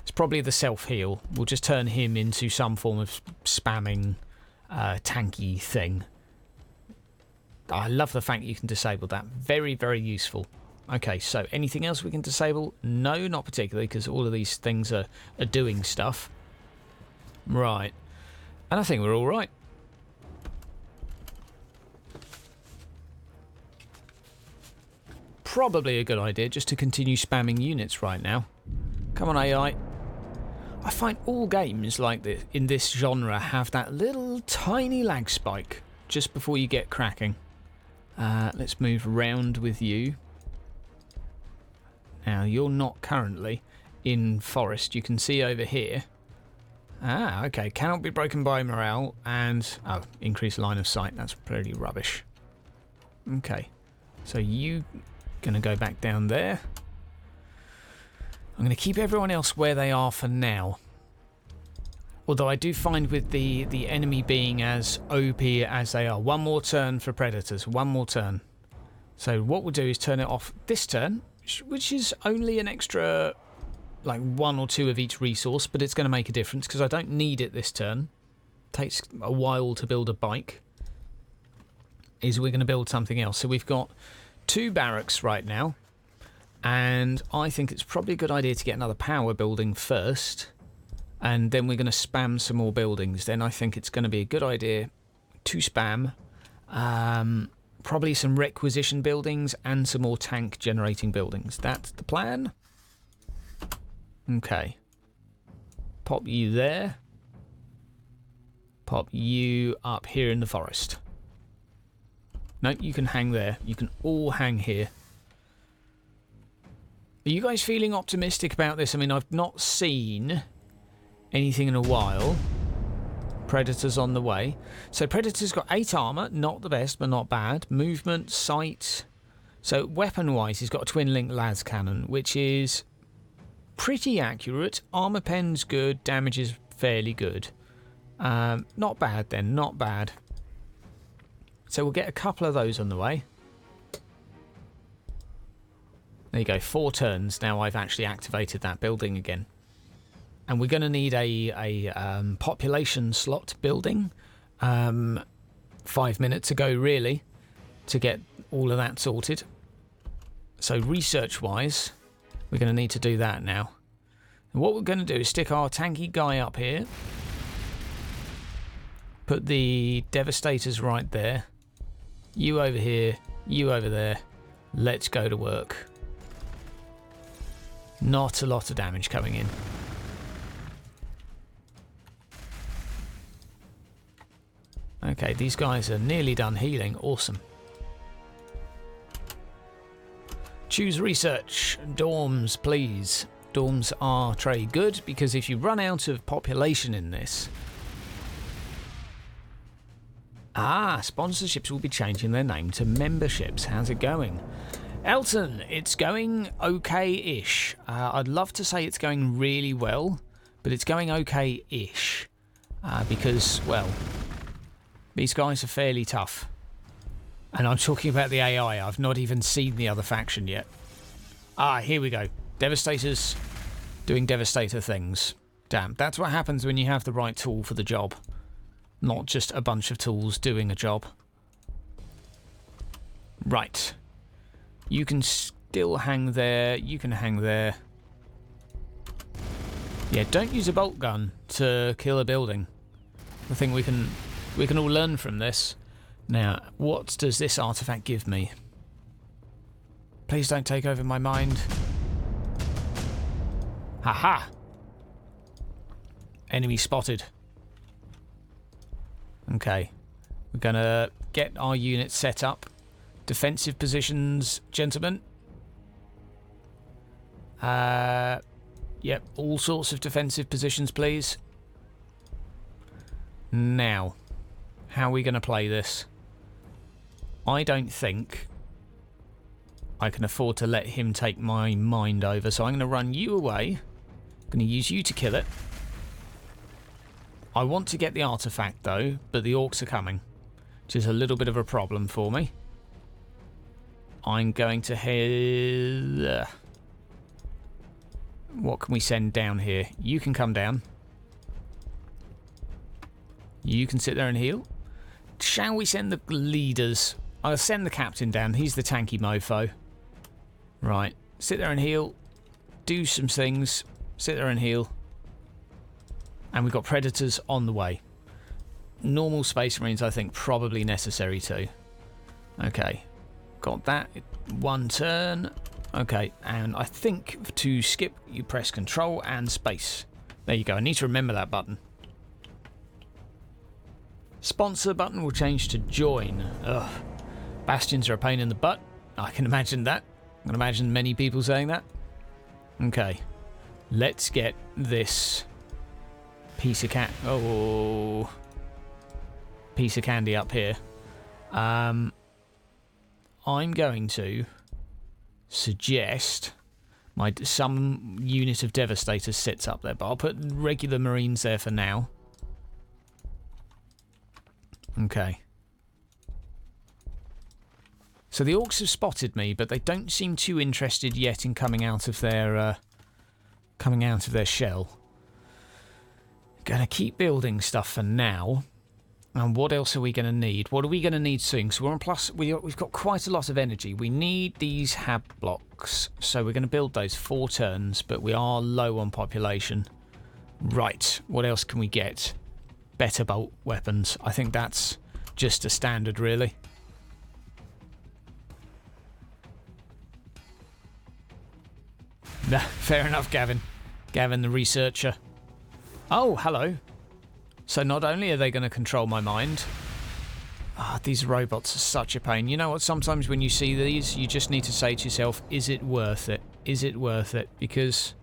is probably the self-heal. We'll just turn him into some form of spamming tanky thing. I love the fact you can disable that. Very, very useful. Okay, so anything else we can disable? No, not particularly, because all of these things are doing stuff. Right. And I think we're all right. Probably a good idea just to continue spamming units right now. Come on, AI. I find all games like this in this genre have that little tiny lag spike just before you get cracking. Let's move around with you. Now, you're not currently in forest. You can see over here. Ah, okay. Cannot be broken by morale and... oh, increased line of sight. That's pretty rubbish. Okay. So you... going to go back down there. I'm going to keep everyone else where they are for now. Although I do find with the enemy being as OP as they are. One more turn for predators. One more turn. So what we'll do is turn it off this turn, which is only an extra like 1 or 2 of each resource, but it's going to make a difference because I don't need it this turn. Takes a while to build a bike. Is we're going to build something else. So we've got 2 barracks right now, and I think it's probably a good idea to get another power building first, and then we're going to spam some more buildings. Then I think it's going to be a good idea to spam probably some requisition buildings and some more tank generating buildings. That's the plan. Okay. Pop you there. Pop you up here in the forest. No, you can hang there. You can all hang here. Are you guys feeling optimistic about this? I mean, I've not seen anything in a while. Predators on the way. So Predator's got 8 armour. Not the best, but not bad. Movement, sight. So weapon-wise, he's got a twin-link las cannon, which is pretty accurate. Armour pen's good. Damage is fairly good. Not bad then. Not bad. So we'll get a couple of those on the way. There you go, 4 turns. Now I've actually activated that building again. And we're going to need a population slot building 5 minutes ago, really, to get all of that sorted. So research-wise, we're going to need to do that now. And what we're going to do is stick our tanky guy up here. Put the devastators right there. You over here, you over there. Let's go to work. Not a lot of damage coming in. Okay, these guys are nearly done healing. Awesome. Choose research. Dorms, please. Dorms are very good because if you run out of population in this... Ah, sponsorships will be changing their name to memberships. How's it going? Elton, it's going okay-ish. I'd love to say it's going really well, but it's going okay-ish. Because, well, these guys are fairly tough. And I'm talking about the AI. I've not even seen the other faction yet. Ah, here we go. Devastators doing Devastator things. Damn, that's what happens when you have the right tool for the job. Not just a bunch of tools doing a job. Right. You can still hang there. You can hang there. Yeah, don't use a bolt gun to kill a building. I think we can all learn from this. Now, what does this artifact give me? Please don't take over my mind. Haha! Enemy spotted. Okay. We're gonna get our unit set up. Defensive positions, gentlemen. Yep, all sorts of defensive positions, please. Now, how are we going to play this? I don't think I can afford to let him take my mind over, so I'm going to run you away. I'm going to use you to kill it. I want to get the artifact, though, but the orcs are coming, which is a little bit of a problem for me. I'm going to head... What can we send down here? You can come down. You can sit there and heal. Shall we send the leaders? I'll send the captain down. He's the tanky mofo. Right. Sit there and heal. Do some things. Sit there and heal. And we've got predators on the way. Normal space marines, I think, probably necessary too. Okay. Got that. 1 turn. Okay. And I think to skip, you press Control and space. There you go. I need to remember that button. Sponsor button will change to join. Ugh. Bastions are a pain in the butt. I can imagine that. I can imagine many people saying that. Okay. Let's get this piece of piece of candy up here. I'm going to suggest some unit of Devastators sits up there, but I'll put regular Marines there for now. Okay. So the orcs have spotted me, but they don't seem too interested yet in coming out of their shell. Gonna keep building stuff for now. And what else are we gonna need? What are we gonna need soon? So we're on plus. We've got quite a lot of energy. We need these hab blocks, so we're gonna build those 4 turns. But we are low on population. Right. What else can we get? Better bolt weapons. I think that's just a standard, really. Nah, fair enough, Gavin. Gavin, the researcher. Oh, hello. So not only are they going to control my mind... these robots are such a pain. You know what? Sometimes when you see these, you just need to say to yourself, is it worth it? Is it worth it? Because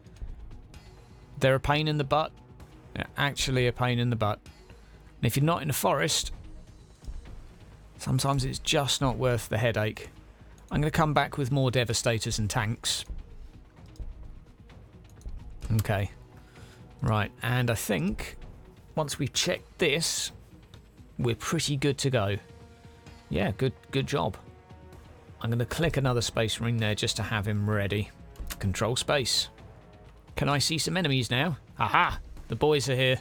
they're a pain in the butt. They're actually a pain in the butt. And if you're not in a forest, sometimes it's just not worth the headache. I'm going to come back with more Devastators and tanks. Okay. Right, and I think once we've checked this, we're pretty good to go. Yeah, good job. I'm going to click another space marine there just to have him ready. Control space. Can I see some enemies now? Aha! The boys are here.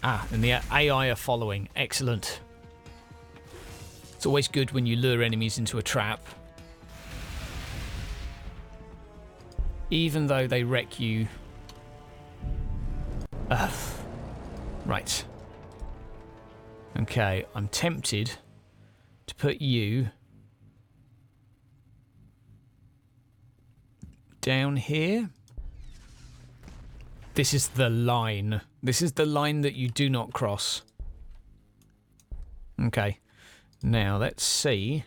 Ah, and the AI are following. Excellent. It's always good when you lure enemies into a trap. Even though they wreck you. Right. Okay, I'm tempted to put you down here. This is the line. This is the line that you do not cross. Okay. Now, let's see.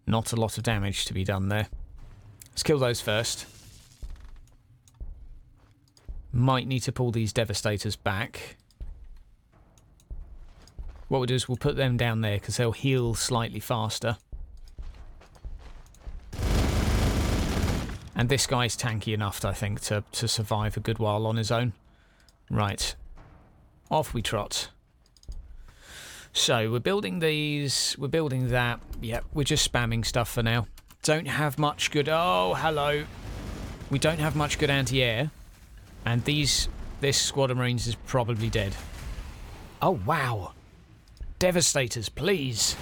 Not a lot of damage to be done there. Let's kill those first. Might need to pull these Devastators back. What we'll do is we'll put them down there because they'll heal slightly faster. And this guy's tanky enough, I think, to survive a good while on his own. Right. Off we trot. So, we're building these. We're building that. Yep, we're just spamming stuff for now. Don't have much good... Oh, hello. We don't have much good anti-air. And this squad of Marines is probably dead. Oh, wow. Devastators, please.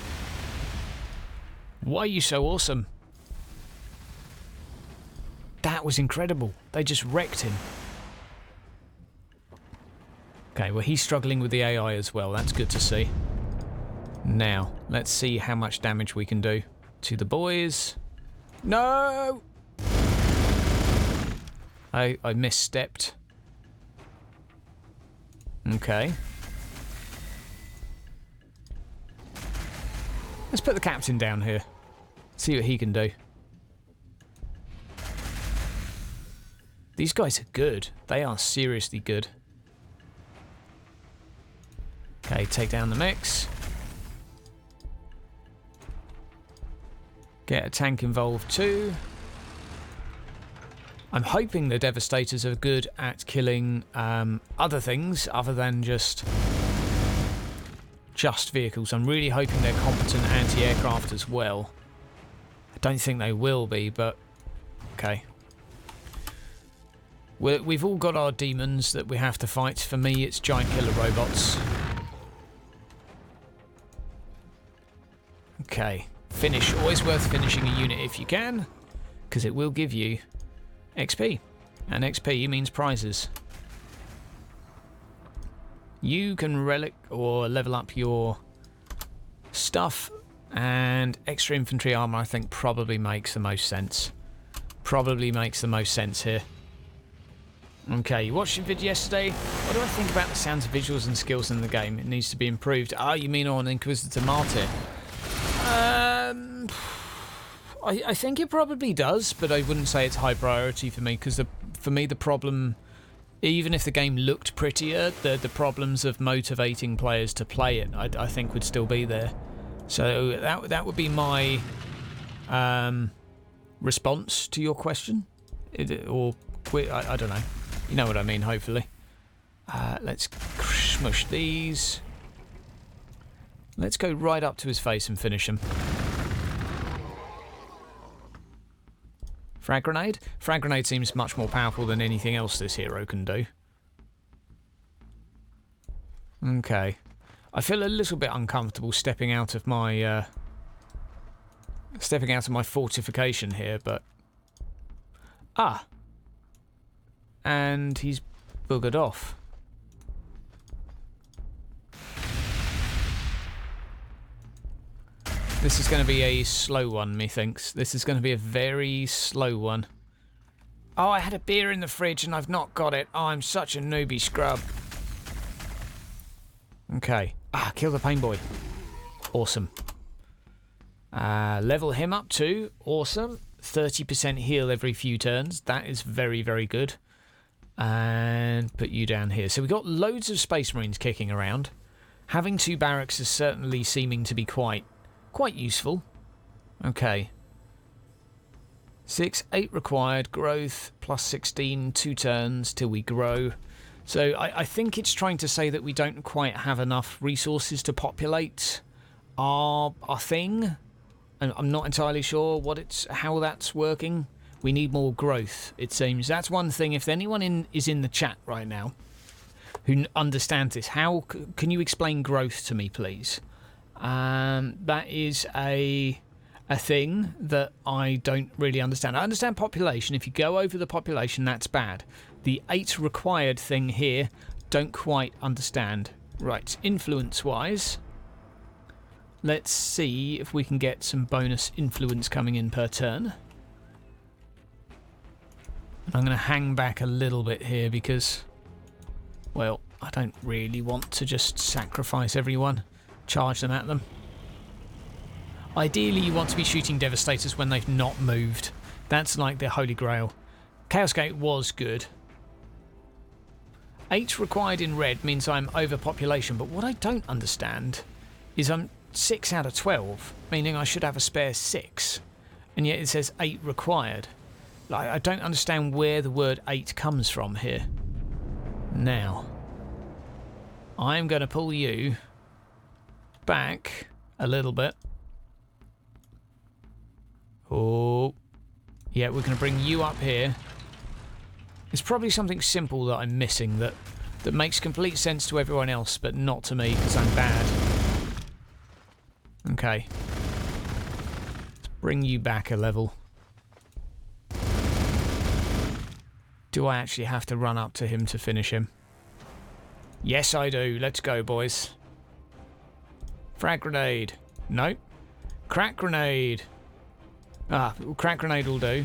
Why are you so awesome? That was incredible. They just wrecked him. Okay, well, he's struggling with the AI as well. That's good to see. Now, let's see how much damage we can do to the boys. No! I misstepped. Okay. Let's put the captain down here. See what he can do. These guys are good. They are seriously good. Okay, take down the mechs. Get a tank involved too. I'm hoping the Devastators are good at killing other things other than just vehicles. I'm really hoping they're competent anti-aircraft as well. I don't think they will be, but okay. We've all got our demons that we have to fight. For me, it's giant killer robots. Okay, finish. Always worth finishing a unit if you can, because it will give you XP. And XP means prizes. You can relic or level up your stuff, and extra infantry armor I think probably makes the most sense. Probably makes the most sense here. Okay, you watched the video yesterday. What do I think about the sounds, visuals and skills in the game? It needs to be improved. Ah, you mean on Inquisitor Martyr? I think it probably does, but I wouldn't say it's high priority for me, because for me the problem, even if the game looked prettier, the problems of motivating players to play it, I think would still be there. So that would be my response to your question, I don't know. You know what I mean, hopefully. Let's smush these. Let's go right up to his face and finish him. Frag grenade? Frag grenade seems much more powerful than anything else this hero can do. Okay. I feel a little bit uncomfortable stepping out of my fortification here, but and he's buggered off. This is going to be a slow one, methinks. This is going to be a very slow one. Oh, I had a beer in the fridge and I've not got it. Oh, I'm such a newbie scrub. Okay. Kill the pain boy. Awesome. Level him up too. Awesome. 30% heal every few turns. That is very, very good. And put you down here. So we've got loads of Space Marines kicking around. Having 2 barracks is certainly seeming to be quite useful. Okay. 8 required. Growth plus 16. 2 turns till we grow. So I think it's trying to say that we don't quite have enough resources to populate our thing. And I'm not entirely sure how that's working. We need more growth, it seems. That's one thing. If anyone is in the chat right now who understands this, how can you explain growth to me, please? That is a thing that I don't really understand. I understand population. If you go over the population, that's bad. The 8 required thing here, don't quite understand. Right, influence-wise, let's see if we can get some bonus influence coming in per turn. I'm going to hang back a little bit here because, well, I don't really want to just sacrifice everyone, charge them at them. Ideally, you want to be shooting Devastators when they've not moved. That's like the Holy Grail. Chaos Gate was good. 8 required in red means I'm overpopulation, but what I don't understand is I'm 6 out of 12, meaning I should have a spare 6, and yet it says 8 required. I don't understand where the word 8 comes from here. Now, I'm going to pull you back a little bit. Oh, yeah, we're going to bring you up here. It's probably something simple that I'm missing that makes complete sense to everyone else, but not to me because I'm bad. Okay. Let's bring you back a level. Do I actually have to run up to him to finish him? Yes, I do. Let's go, boys. Frag grenade. Nope. Crack grenade. Crack grenade will do.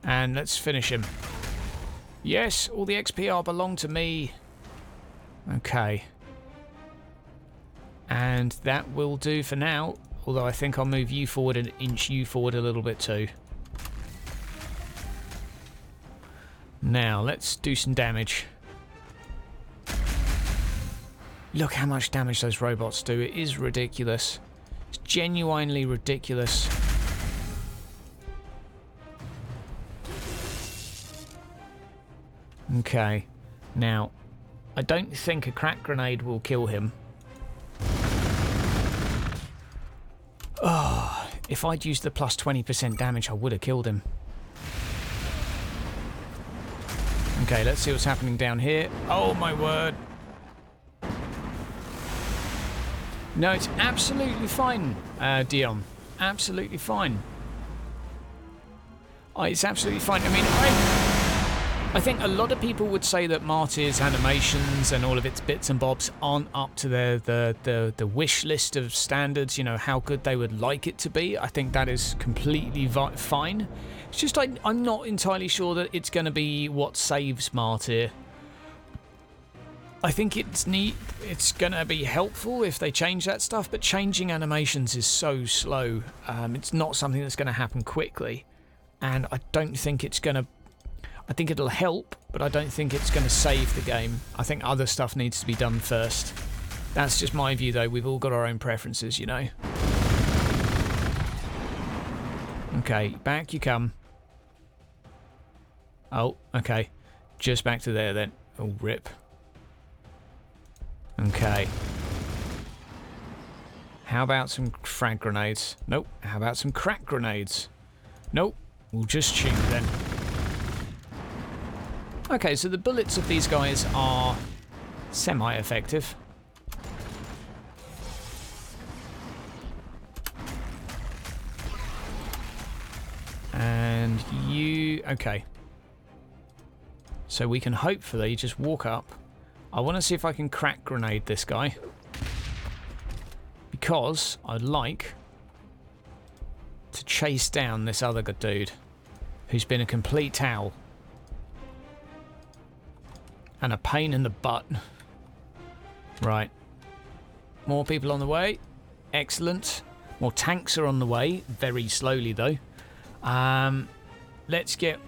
And let's finish him. Yes, all the XPR belong to me. Okay. And that will do for now. Although I think I'll move you forward and inch you forward a little bit too. Now, let's do some damage. Look how much damage those robots do. It is ridiculous. It's genuinely ridiculous. Okay. Now, I don't think a crack grenade will kill him. Oh, if I'd used the plus 20% damage, I would have killed him. Okay, let's see what's happening down here. Oh my word. No, it's absolutely fine, Dion. Absolutely fine. Oh, it's absolutely fine. I mean, I think a lot of people would say that Martyr's animations and all of its bits and bobs aren't up to the wish list of standards, you know, how good they would like it to be. I think that is completely fine. It's just I'm not entirely sure that it's going to be what saves Martyr. I think it's going to be helpful if they change that stuff, but changing animations is so slow. It's not something that's going to happen quickly, and I don't think it's going to... I think it'll help, but I don't think it's going to save the game. I think other stuff needs to be done first. That's just my view, though. We've all got our own preferences, you know. Okay, back you come. Oh, okay. Just back to there, then. Oh, rip. Okay. How about some frag grenades? Nope. How about some crack grenades? Nope. We'll just shoot, then. Okay, so the bullets of these guys are semi-effective. And you... Okay. So we can hopefully just walk up. I want to see if I can crack grenade this guy. Because I'd like to chase down this other good dude who's been a complete towel. And a pain in the butt. Right. More people on the way. Excellent. More tanks are on the way. Very slowly, though. Let's get...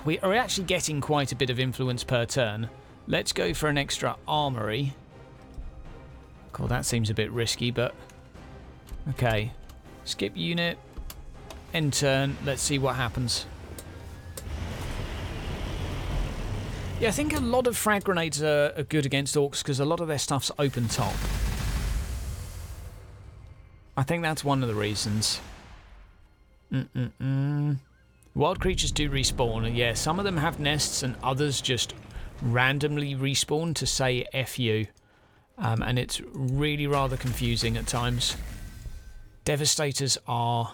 We are actually getting quite a bit of influence per turn. Let's go for an extra armory. God, that seems a bit risky, but... Okay. Skip unit. End turn. Let's see what happens. Yeah, I think a lot of frag grenades are good against orcs because a lot of their stuff's open top. I think that's one of the reasons. Wild creatures do respawn. Yeah, some of them have nests and others just randomly respawn to say F you. And it's really rather confusing at times. Devastators are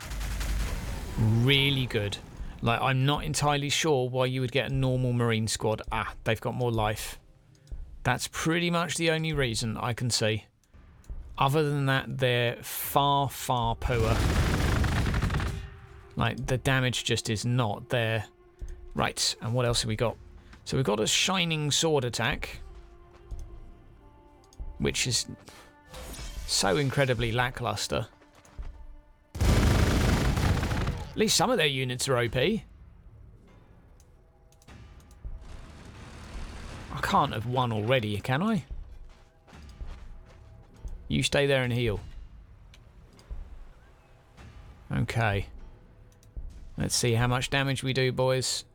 really good. Like, I'm not entirely sure why you would get a normal marine squad. Ah, they've got more life. That's pretty much the only reason I can see. Other than that, they're far, far poorer. Like, the damage just is not there. Right, and what else have we got? So we've got a shining sword attack. Which is so incredibly lackluster. At least some of their units are OP. I can't have won already, can I? You stay there and heal. Okay. Let's see how much damage we do, boys.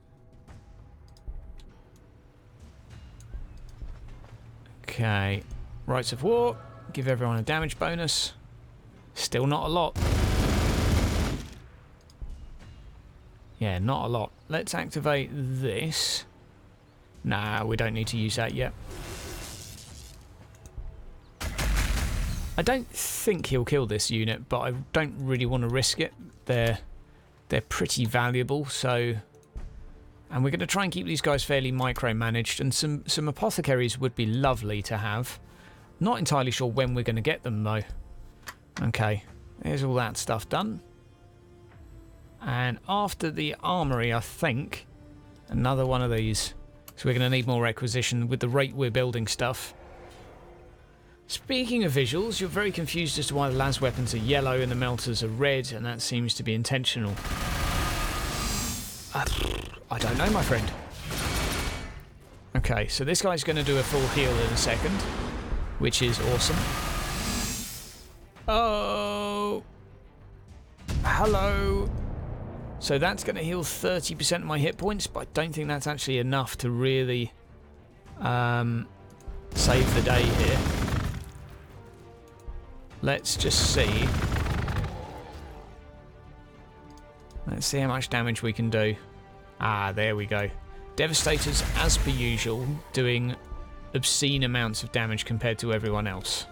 Okay. Rites of War. Give everyone a damage bonus. Still not a lot. Yeah, not a lot. Let's activate this. Nah, we don't need to use that yet. I don't think he'll kill this unit, but I don't really want to risk it. They're pretty valuable, so... And we're going to try and keep these guys fairly micromanaged, and some apothecaries would be lovely to have. Not entirely sure when we're going to get them, though. Okay, there's all that stuff done. And after the armory, I think, another one of these. So we're going to need more requisition with the rate we're building stuff. Speaking of visuals, you're very confused as to why the las weapons are yellow and the melters are red, and that seems to be intentional. I don't know, my friend. Okay, so this guy's going to do a full heal in a second, which is awesome. Oh! Hello! So that's going to heal 30% of my hit points, but I don't think that's actually enough to really save the day here. Let's just see. Let's see how much damage we can do. Ah, there we go. Devastators, as per usual, doing obscene amounts of damage compared to everyone else.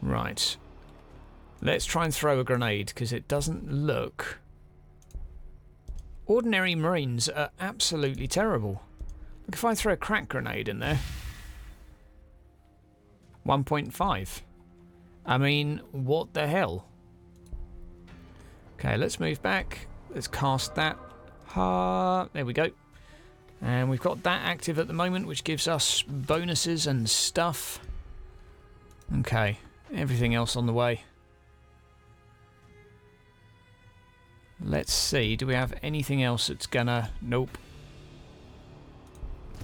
Right. Let's try and throw a grenade, because it doesn't look... Ordinary Marines are absolutely terrible. Look, if I throw a crack grenade in there... 1.5. I mean, what the hell? Okay, let's move back. Let's cast that. There we go. And we've got that active at the moment, which gives us bonuses and stuff. Okay, everything else on the way. Let's see, do we have anything else that's gonna... Nope.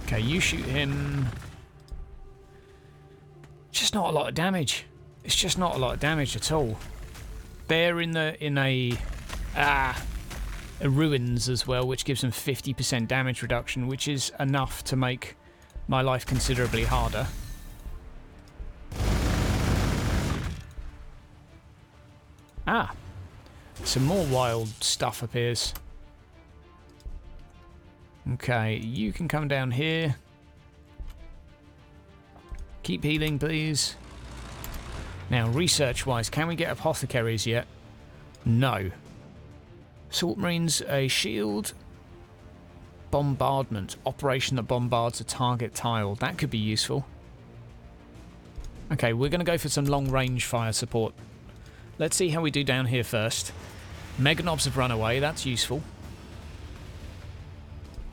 Okay, you shoot him. Just not a lot of damage. It's just not a lot of damage at all. They're in a ruins as well, which gives them 50% damage reduction, which is enough to make my life considerably harder. Ah, some more wild stuff appears. Okay, you can come down here. Keep healing, please. Now, research-wise, can we get apothecaries yet? No. Assault Marines, a shield. Bombardment. Operation that bombards a target tile. That could be useful. Okay, we're going to go for some long-range fire support. Let's see how we do down here first. Meganobs have run away. That's useful.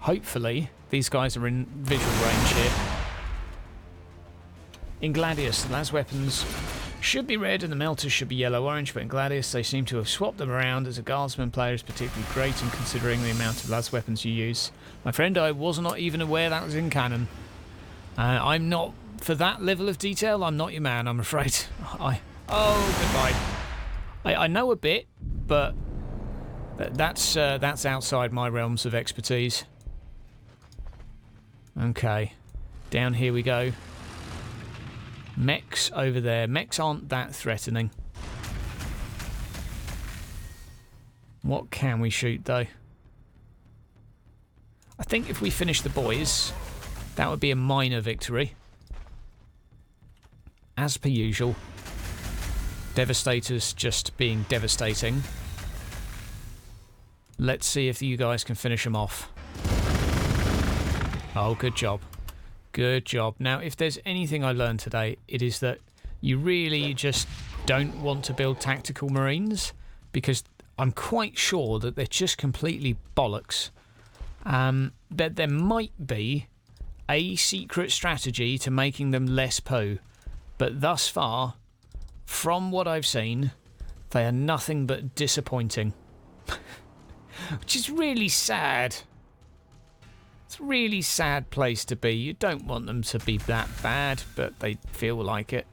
Hopefully, these guys are in visual range here. In Gladius, las weapons should be red and the melters should be yellow-orange, but in Gladius they seem to have swapped them around, as a guardsman player is particularly great in considering the amount of las weapons you use. My friend, I was not even aware that was in canon. I'm not, for that level of detail, I'm not your man, I'm afraid. Oh, goodbye. I know a bit, but that's outside my realms of expertise. Okay, down here we go. Mechs over there. Mechs aren't that threatening. What can we shoot, though? I think if we finish the boys, that would be a minor victory. As per usual. Devastators just being devastating. Let's see if you guys can finish them off. Oh, good job. Good job. Now, if there's anything I learned today, it is that you really just don't want to build tactical marines, because I'm quite sure that they're just completely bollocks. That there might be a secret strategy to making them less poo, but thus far, from what I've seen, they are nothing but disappointing. Which is really sad. It's a really sad place to be. You don't want them to be that bad, but they feel like it.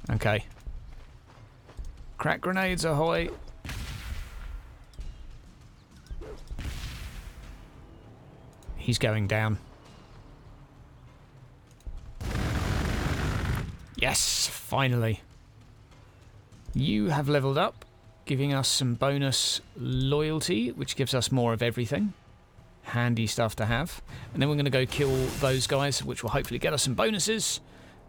Okay. Crack grenades ahoy. He's going down. Yes, finally. You have leveled up, giving us some bonus loyalty, which gives us more of everything. Handy stuff to have. And then we're going to go kill those guys, which will hopefully get us some bonuses,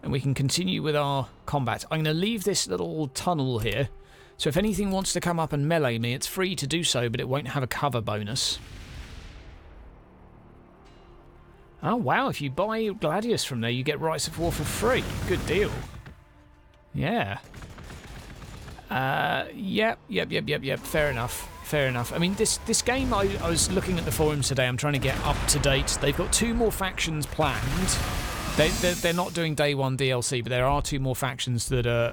and we can continue with our combat. I'm going to leave this little tunnel here, so if anything wants to come up and melee me, it's free to do so, but it won't have a cover bonus. Oh wow, if you buy Gladius from there, you get Rights of War for free. Good deal. Yeah. Yep. Fair enough. Fair enough. I mean, this game, I was looking at the forums today. I'm trying to get up to date. They've got 2 more factions planned. They're not doing day 1 DLC, but there are 2 more factions that are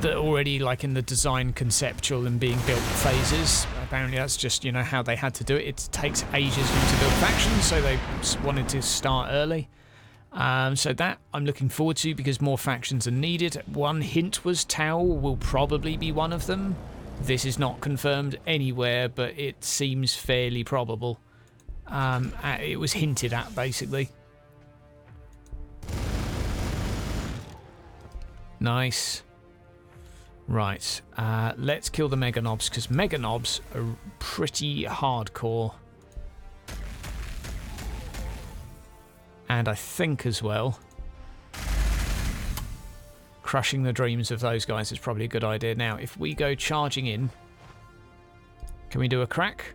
already like in the design conceptual and being built phases. apparently that's just, you know, how they had to do it. It takes ages for them to build factions, so they wanted to start early. So that I'm looking forward to because more factions are needed. One hint was Tau will probably be one of them. This is not confirmed anywhere, but it seems fairly probable. It was hinted at, basically. Nice. Right, let's kill the Mega Knobs, because Mega Knobs are pretty hardcore. And I think as well, crushing the dreams of those guys is probably a good idea. Now, if we go charging in, can we do a crack?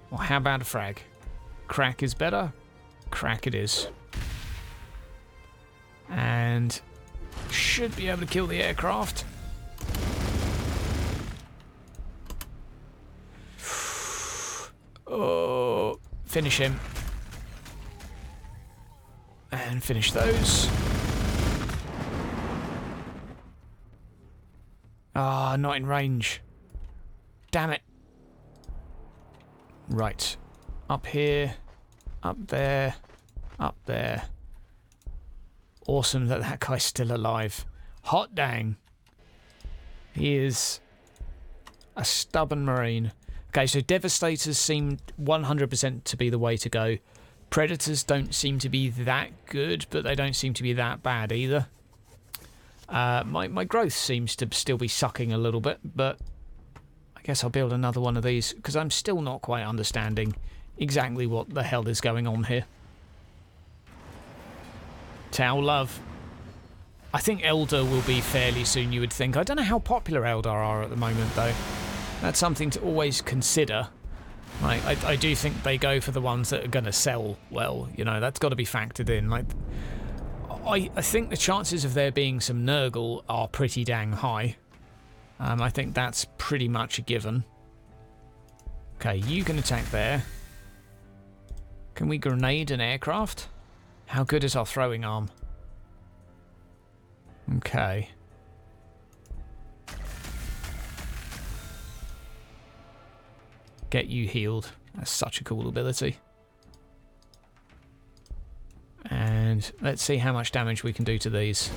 Or how about a frag? Crack is better. Crack it is. And should be able to kill the aircraft. Oh, finish him. And finish those. Ah, not in range. Damn it. Right. Up here. Up there. Up there. Awesome that that guy's still alive. Hot dang. He is a stubborn Marine. Okay, so Devastators seem 100% to be the way to go. Predators don't seem to be that good, but they don't seem to be that bad either. My growth seems to still be sucking a little bit, but I guess I'll build another one of these, because I'm still not quite understanding exactly what the hell is going on here. Tau love. I think Eldar will be fairly soon, you would think. I don't know how popular Eldar are at the moment, though. That's something to always consider. Like, I do think they go for the ones that are going to sell well. You know, that's got to be factored in. Like, I think the chances of there being some Nurgle are pretty dang high. I think that's pretty much a given. Okay, you can attack there. Can we grenade an aircraft? How good is our throwing arm? Okay. Get you healed. That's such a cool ability. And let's see how much damage we can do to these.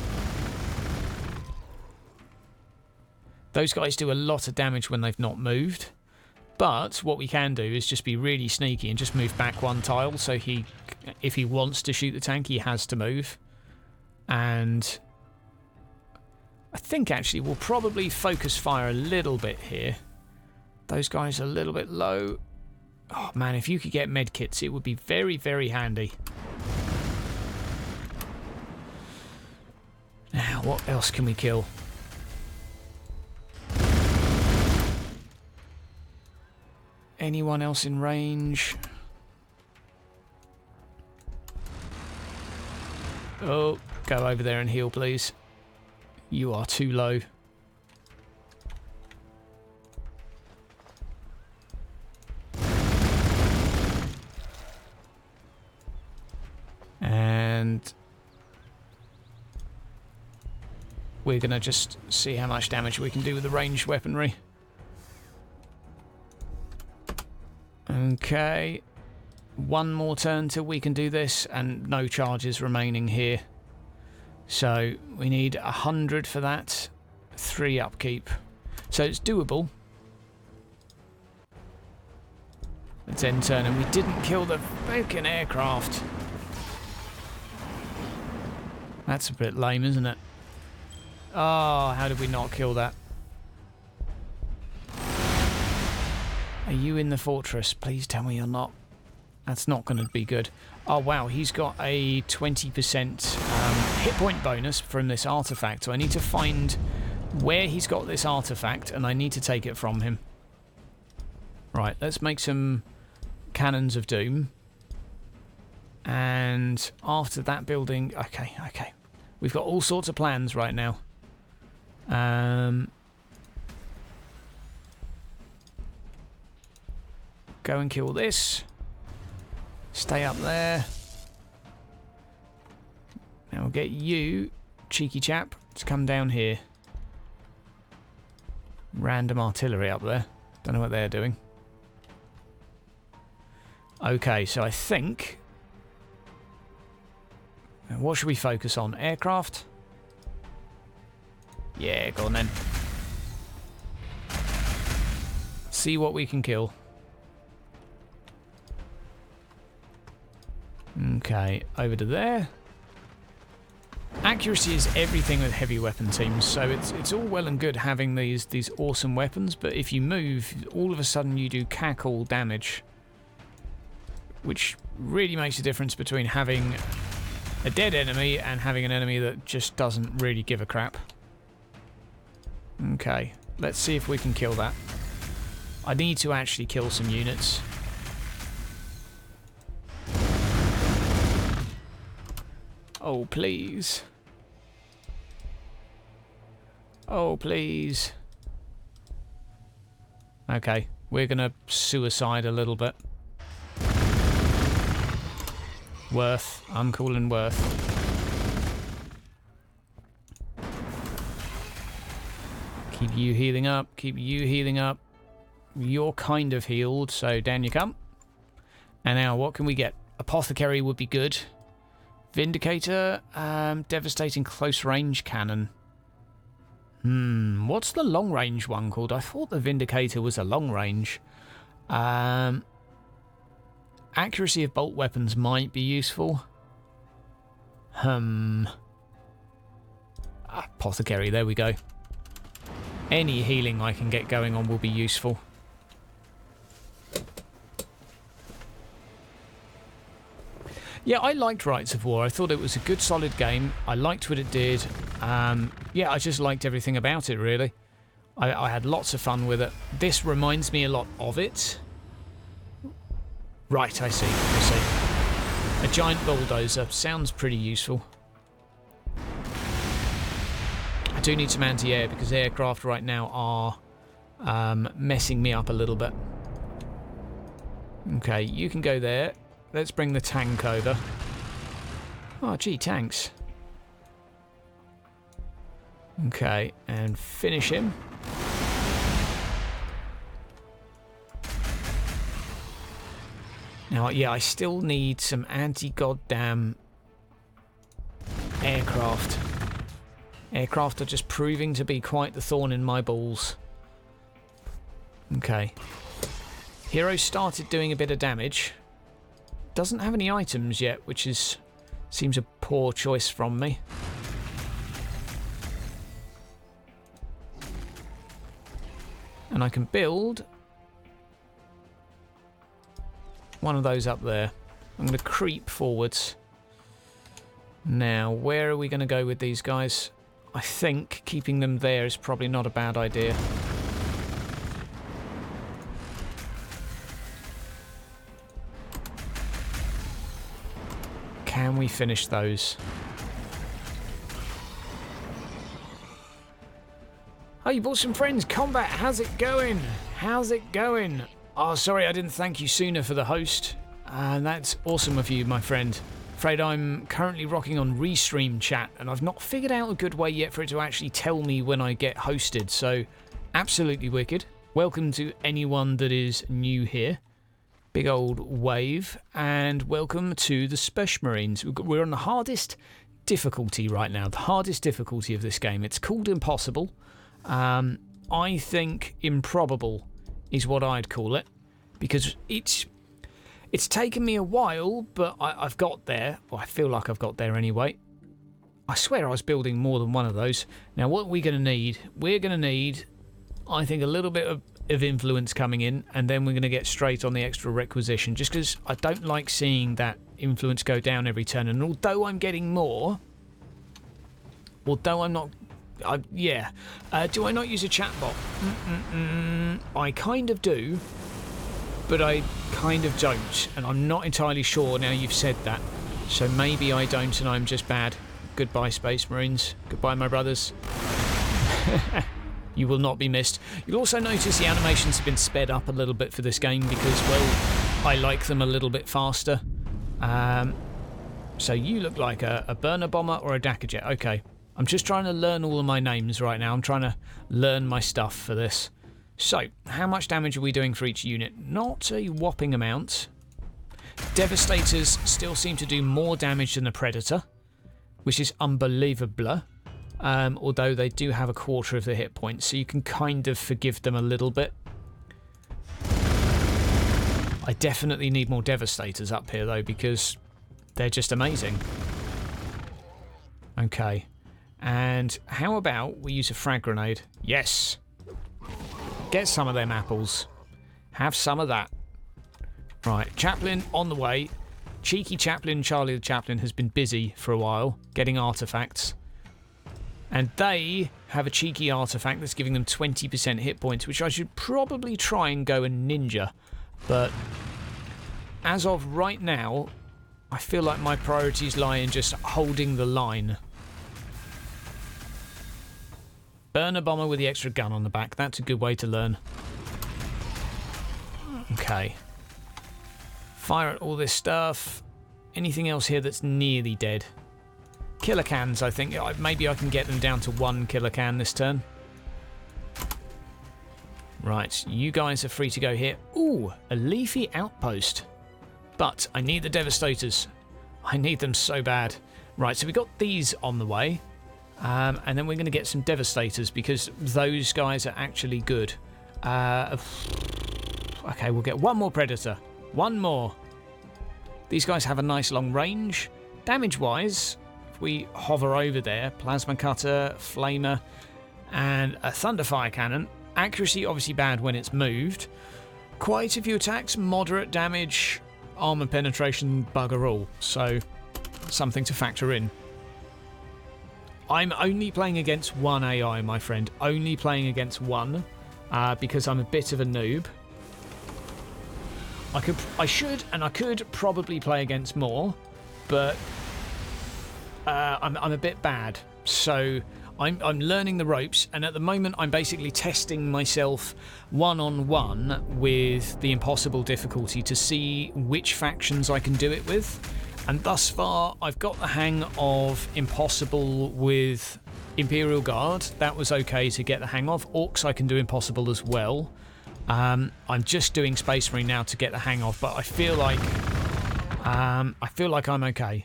Those guys do a lot of damage when they've not moved. But what we can do is just be really sneaky and just move back one tile, so if he wants to shoot the tank, he has to move. And I think actually we'll probably focus fire a little bit here. Those guys are a little bit low. Oh man, if you could get medkits, it would be very, very handy. Now, what else can we kill? Anyone else in range? Oh, go over there and heal, please. You are too low. And we're going to just see how much damage we can do with the ranged weaponry. Okay. One more turn till we can do this, and no charges remaining here. So we need 100 for that. 3 upkeep. So it's doable. Let's end turn, and we didn't kill the freaking aircraft. That's a bit lame, isn't it? Oh, how did we not kill that? Are you in the fortress? Please tell me you're not. That's not going to be good. Oh, wow. He's got a 20% hit point bonus from this artifact. So I need to find where he's got this artifact, and I need to take it from him. Right, let's make some cannons of doom. And after that building... Okay. We've got all sorts of plans right now. Go and kill this. Stay up there. Now we'll get you, cheeky chap, to come down here. Random artillery up there. Don't know what they're doing. Okay, so I think... What should we focus on? Aircraft? Yeah, go on then. See what we can kill. Okay, over to there. Accuracy is everything with heavy weapon teams, so it's all well and good having these awesome weapons, but if you move, all of a sudden you do cackle damage, which really makes a difference between having a dead enemy and having an enemy that just doesn't really give a crap. Okay, let's see if we can kill that. I need to actually kill some units. Oh, please. Oh, please. Okay, we're gonna suicide a little bit. Worth. I'm calling worth. Keep you healing up. Keep you healing up. You're kind of healed, so down you come. And now, what can we get? Apothecary would be good. Vindicator, devastating close range cannon. What's the long range one called? I thought the Vindicator was a long range. Accuracy of bolt weapons might be useful. Apothecary, there we go. Any healing I can get going on will be useful. Yeah, I liked Rights of War. I thought it was a good, solid game. I liked what it did. Yeah, I just liked everything about it, really. I had lots of fun with it. This reminds me a lot of it. Right, I see. I see. A giant bulldozer. Sounds pretty useful. I do need some anti-air because aircraft right now are messing me up a little bit. Okay, you can go there. Let's bring the tank over. Oh, gee, tanks. Okay, and finish him. Now, yeah, I still need some anti-goddamn aircraft. Aircraft are just proving to be quite the thorn in my balls. Okay. Hero started doing a bit of damage. Doesn't have any items yet, which seems a poor choice from me. And I can build one of those up there. I'm going to creep forwards. Now, where are we going to go with these guys? I think keeping them there is probably not a bad idea. Can we finish those? Oh, you brought some friends. Combat, how's it going? How's it going? Oh, sorry, I didn't thank you sooner for the host. That's awesome of you, my friend. Afraid I'm currently rocking on Restream chat, and I've not figured out a good way yet for it to actually tell me when I get hosted, so absolutely wicked. Welcome to anyone that is new here. Big old wave, and welcome to the Spesh Marines. We're on the hardest difficulty right now, the hardest difficulty of this game. It's called impossible. I think improbable is what I'd call it, because it's taken me a while, but I've got there. Well, I feel like I've got there anyway. I swear I was building more than one of those. Now, what are we going to need? We're going to need, I think, a little bit of influence coming in, and then we're going to get straight on the extra requisition, just because I don't like seeing that influence go down every turn. And although I'm getting more, although I'm not, do I not use a chatbot? I kind of do, but I kind of don't, and I'm not entirely sure now you've said that. So maybe I don't, and I'm just bad. Goodbye, Space Marines. Goodbye, my brothers. You will not be missed. You'll also notice the animations have been sped up a little bit for this game because, well, I like them a little bit faster. So you look like a burner bomber or a Dakka jet. Okay. I'm just trying to learn all of my names right now. I'm trying to learn my stuff for this. So, how much damage are we doing for each unit? Not a whopping amount. Devastators still seem to do more damage than the Predator, which is unbelievable. Although they do have a quarter of the hit points, so you can kind of forgive them a little bit. I definitely need more Devastators up here, though, because they're just amazing. Okay. And how about we use a frag grenade? Yes! Get some of them apples. Have some of that. Right, Chaplain on the way. Cheeky Chaplain, Charlie the Chaplain, has been busy for a while getting artifacts. And they have a cheeky artifact that's giving them 20% hit points, which I should probably try and go and ninja. But as of right now, I feel like my priorities lie in just holding the line. Burner bomber with the extra gun on the back. That's a good way to learn. Okay. Fire at all this stuff. Anything else here that's nearly dead? Killer cans, I think. Maybe I can get them down to 1 killer can this turn. Right, you guys are free to go here. Ooh, a leafy outpost. But I need the Devastators. I need them so bad. Right, so we got these on the way. And then we're going to get some Devastators because those guys are actually good. Okay, we'll get one more Predator. One more. These guys have a nice long range. Damage-wise, if we hover over there, Plasma Cutter, Flamer, and a Thunderfire Cannon. Accuracy obviously bad when it's moved. Quite a few attacks, moderate damage, armor penetration, bugger all. So, something to factor in. I'm only playing against one AI, my friend. Only playing against one, because I'm a bit of a noob. I should, and I could probably play against more, but I'm a bit bad. So I'm learning the ropes, and at the moment I'm basically testing myself one-on-one with the impossible difficulty to see which factions I can do it with. And thus far, I've got the hang of impossible with Imperial Guard. That was okay to get the hang of. Orcs I can do impossible as well. I'm just doing Space Marine now to get the hang of, but I feel like I'm okay.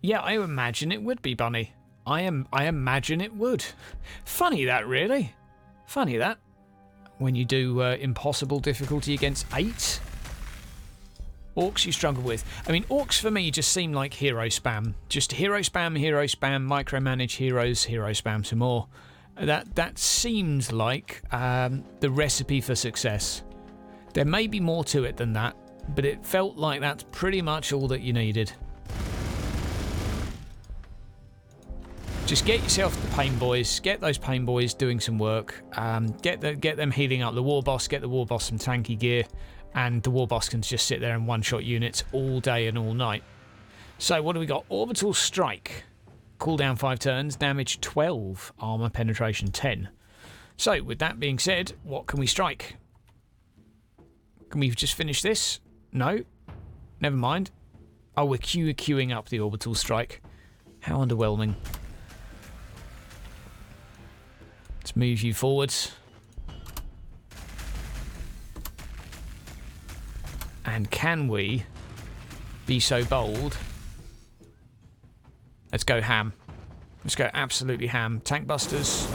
Yeah, I imagine it would be, Bunny. I imagine it would. Funny that, really. Funny that. When you do impossible difficulty against 8. Orcs you struggle with. I mean, orcs for me just seem like hero spam. Just hero spam, micromanage heroes, hero spam some more. That seems like the recipe for success. There may be more to it than that, but it felt like that's pretty much all that you needed. Just get yourself the pain boys, get those pain boys doing some work, get them healing up the war boss, get the war boss some tanky gear, and the war boss can just sit there and one-shot units all day and all night. So what do we got? Orbital Strike. Cooldown 5 turns, damage 12, armor penetration 10. So with that being said, what can we strike? Can we just finish this? No? Never mind. Oh, we're queuing up the Orbital Strike. How underwhelming. Let's move you forwards. And can we be so bold? Let's go ham. Let's go absolutely ham. Tank busters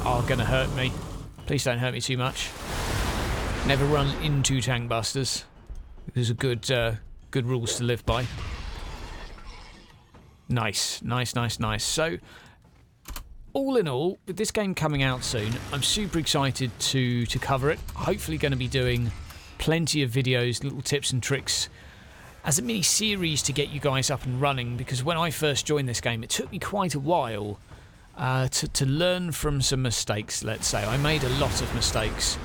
are going to hurt me. Please don't hurt me too much. Never run into tank busters. Those are good rules to live by. Nice, nice, nice, nice. So, all in all, with this game coming out soon, I'm super excited to cover it. Hopefully going to be doing plenty of videos, little tips and tricks as a mini series to get you guys up and running, because when I first joined this game it took me quite a while to learn from some mistakes, let's say. I made a lot of mistakes,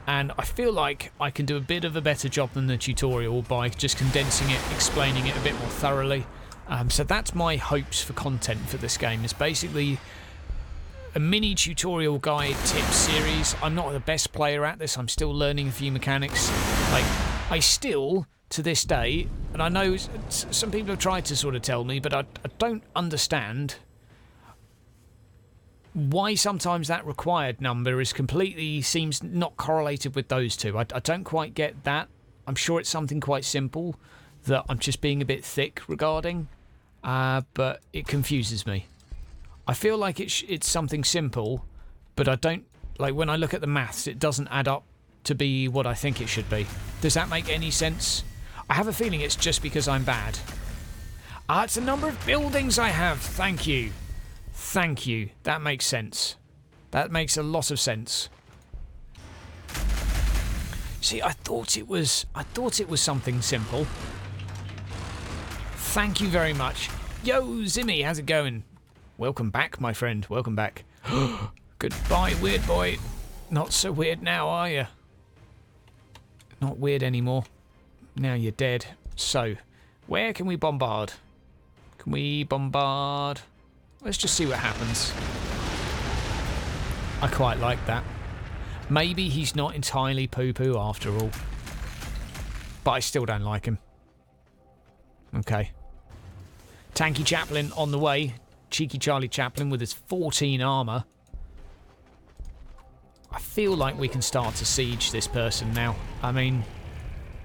and I feel like I can do a bit of a better job than the tutorial by just condensing it, explaining it a bit more thoroughly. So that's my hopes for content for this game, is basically a mini tutorial guide tips series. I'm not the best player at this, I'm still learning a few mechanics. Like, I still, to this day, and I know some people have tried to sort of tell me, but I don't understand why sometimes that required number is completely seems not correlated with those two. I don't quite get that. I'm sure it's something quite simple that I'm just being a bit thick regarding, but it confuses me. I feel like it's something simple, but I don't, like, when I look at the maths, it doesn't add up to be what I think it should be. Does that make any sense? I have a feeling it's just because I'm bad. It's the number of buildings I have. Thank you. Thank you. That makes sense. That makes a lot of sense. See, I thought it was something simple. Thank you very much. Yo, Zimmy, how's it going? Welcome back, my friend. Welcome back. Goodbye, weird boy. Not so weird now, are you? Not weird anymore. Now you're dead. So, where can we bombard? Can we bombard? Let's just see what happens. I quite like that. Maybe he's not entirely poo-poo after all. But I still don't like him. Okay. Tanky Chaplain on the way. Cheeky Charlie Chaplain with his 14 armour. I feel like we can start to siege this person now. I mean,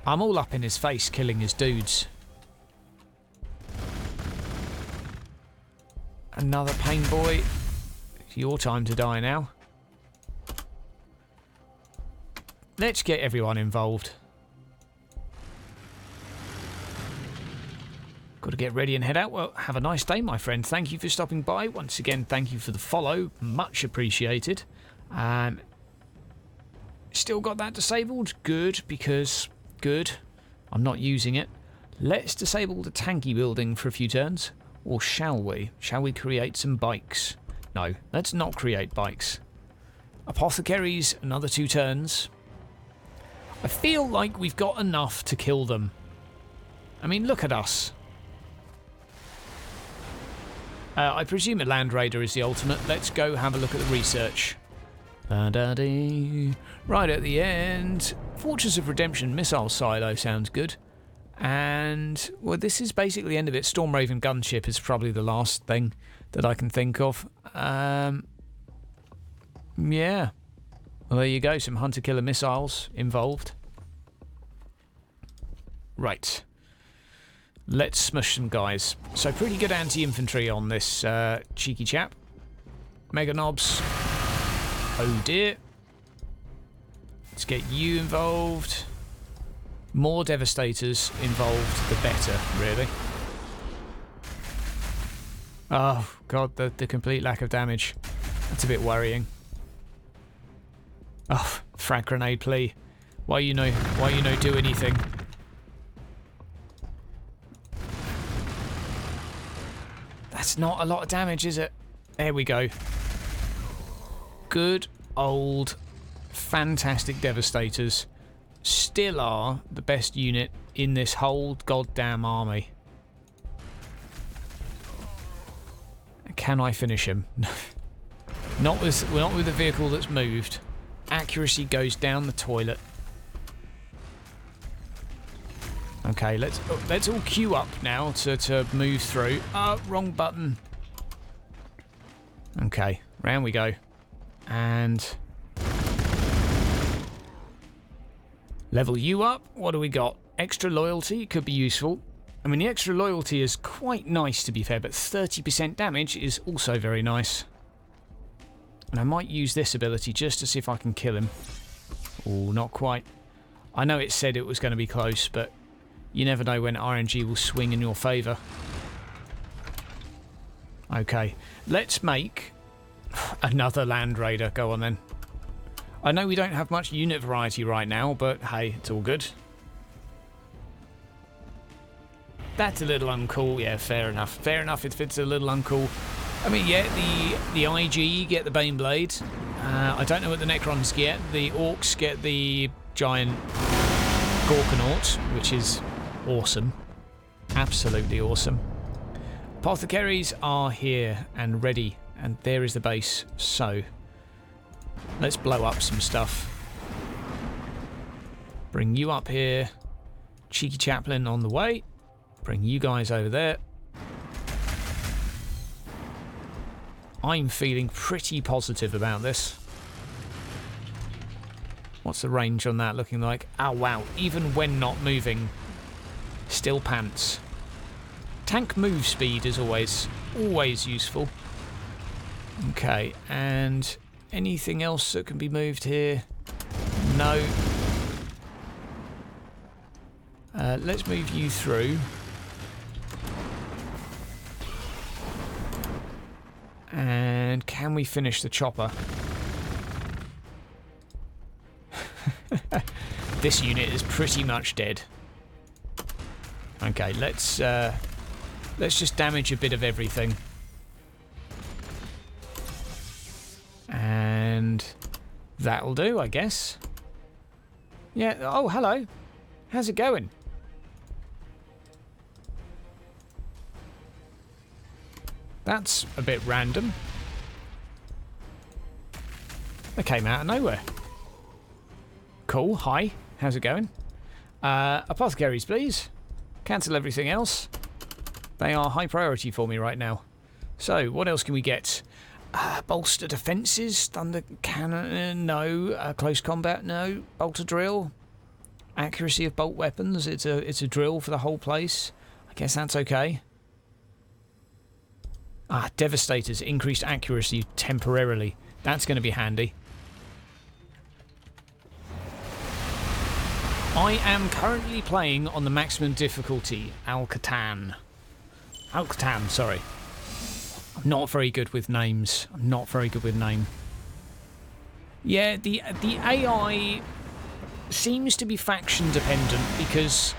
I'm all up in his face killing his dudes. Another pain boy. It's your time to die now. Let's get everyone involved. Got to get ready and head out. Well, have a nice day, my friend. Thank you for stopping by. Once again, thank you for the follow. Much appreciated. Still got that disabled? Good, because... Good. I'm not using it. Let's disable the tanky building for a few turns. Or shall we? Shall we create some bikes? No, let's not create bikes. Apothecaries, another 2 turns. I feel like we've got enough to kill them. I mean, look at us. I presume a Land Raider is the ultimate. Let's go have a look at the research. Da-da-dee. Right at the end. Fortress of Redemption missile silo sounds good. And, well, this is basically the end of it. Storm Raven gunship is probably the last thing that I can think of. Yeah. Well, there you go. Some hunter-killer missiles involved. Right. Let's smush some guys. So pretty good anti-infantry on this cheeky chap. Mega knobs. Oh dear. Let's get you involved. More devastators involved, the better, really. Oh god, the complete lack of damage. That's a bit worrying. Oh, frag grenade plea. Why you no do anything? That's not a lot of damage, is it? There we go. Good old fantastic devastators still are the best unit in this whole goddamn army. Can I finish him? Not with the vehicle that's moved. Accuracy goes down the toilet. Okay, let's all queue up now to move through. Wrong button. Okay, round we go. And level you up. What do we got? Extra loyalty could be useful. I mean, the extra loyalty is quite nice, to be fair, but 30% damage is also very nice. And I might use this ability just to see if I can kill him. Oh, not quite. I know it said it was going to be close, but you never know when RNG will swing in your favour. Okay, let's make another Land Raider. Go on then. I know we don't have much unit variety right now, but hey, it's all good. That's a little uncool. Yeah, fair enough. Fair enough if it's a little uncool. I mean, yeah, the IG get the Baneblade. I don't know what the Necrons get. The Orcs get the giant Gorkanaut, which is awesome. Absolutely awesome. Apothecaries are here and ready, and there is the base. So, let's blow up some stuff. Bring you up here. Cheeky Chaplain on the way. Bring you guys over there. I'm feeling pretty positive about this. What's the range on that looking like? Oh, wow. Even when not moving, still pants. Tank move speed is always useful. Okay, and anything else that can be moved here? No. Let's move you through. And can we finish the chopper? This unit is pretty much dead. Okay, let's just damage a bit of everything. And that'll do, I guess. Yeah, oh, hello. How's it going? That's a bit random. They came out of nowhere. Cool, hi. How's it going? Apothecaries, please. Cancel everything else. They are high priority for me right now. So, what else can we get? Bolster defences, thunder cannon, no. Close combat, no. Bolter drill, accuracy of bolt weapons. It's a drill for the whole place. I guess that's okay. Devastators, increased accuracy temporarily. That's going to be handy. I am currently playing on the maximum difficulty, Al-Catan. Al-Catan, sorry. I'm not very good with names. I'm not very good with name. Yeah, the AI seems to be faction dependent because...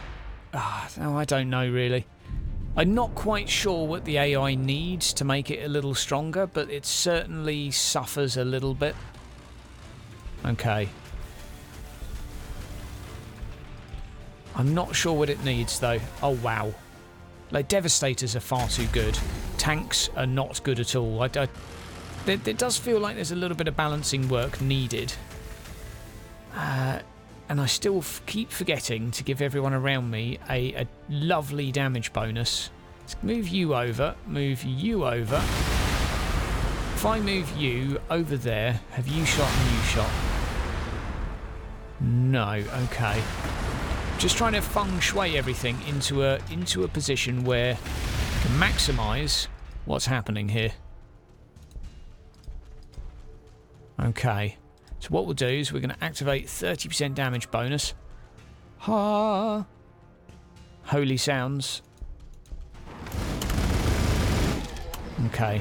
no, I don't know really. I'm not quite sure what the AI needs to make it a little stronger, but it certainly suffers a little bit. Okay. I'm not sure what it needs though. Oh wow. Like, Devastators are far too good. Tanks are not good at all. It does feel like there's a little bit of balancing work needed. And I still keep forgetting to give everyone around me a lovely damage bonus. Let's move you over. Move you over. If I move you over there, have you shot and you shot? No. Okay. Just trying to feng shui everything into a position where I can maximise what's happening here. Okay. So what we'll do is we're going to activate 30% damage bonus. Ha! Holy sounds. Okay.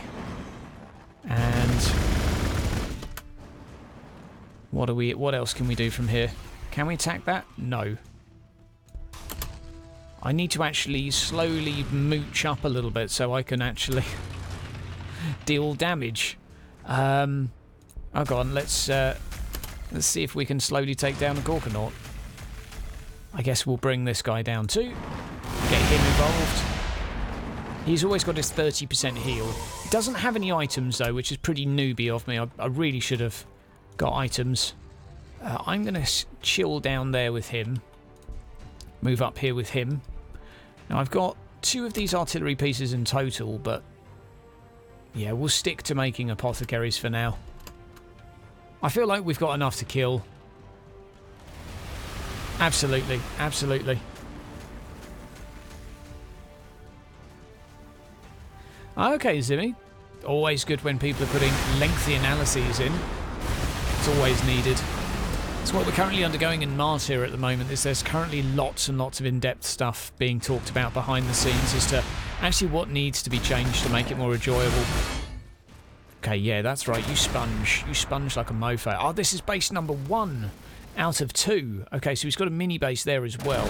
And what else can we do from here? Can we attack that? No. I need to actually slowly mooch up a little bit so I can actually deal damage. Oh, go on, let's see if we can slowly take down the Gorkanaut. I guess we'll bring this guy down too. Get him involved. He's always got his 30% heal. He doesn't have any items though, which is pretty newbie of me. I really should have got items. I'm going to chill down there with him. Move up here with him. Now I've got 2 of these artillery pieces in total, but yeah, we'll stick to making apothecaries for now. I feel like we've got enough to kill. Absolutely, absolutely. Okay, Zimmy. Always good when people are putting lengthy analyses in. It's always needed. It's what we're currently undergoing in Martyr at the moment. There's currently lots and lots of in-depth stuff being talked about behind the scenes as to actually what needs to be changed to make it more enjoyable. Okay, yeah, that's right. You sponge. You sponge like a mofo. Oh, this is base number 1 out of 2. Okay, so he's got a mini base there as well.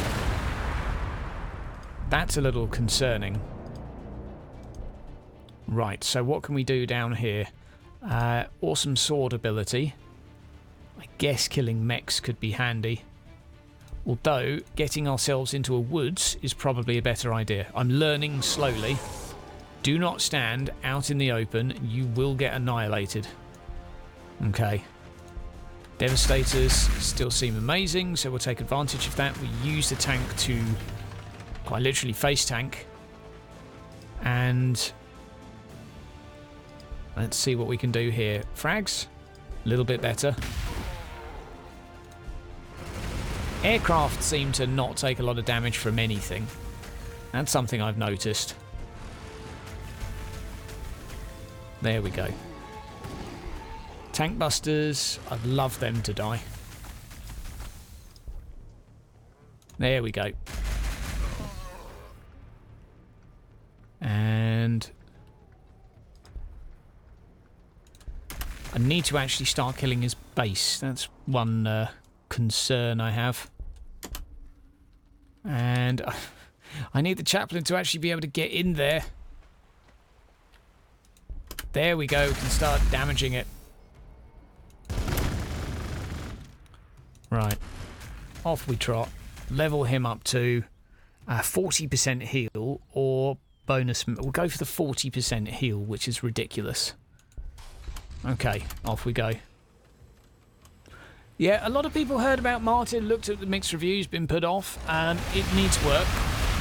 That's a little concerning. Right, so what can we do down here? Awesome sword ability. I guess killing mechs could be handy. Although, getting ourselves into a woods is probably a better idea. I'm learning slowly. Do not stand out in the open. You will get annihilated. Okay. Devastators still seem amazing, so we'll take advantage of that. We use the tank to quite literally face tank. And let's see what we can do here. Frags, a little bit better. Aircraft seem to not take a lot of damage from anything. That's something I've noticed. There we go. Tank busters, I'd love them to die. There we go. And I need to actually start killing his base. That's one concern I have. And I need the chaplain to actually be able to get in there. There we go, we can start damaging it. Right, off we trot. Level him up to 40% heal or bonus. We'll go for the 40% heal, which is ridiculous. Okay, off we go. Yeah, a lot of people heard about Martyr, looked at the mixed reviews, been put off. It needs work,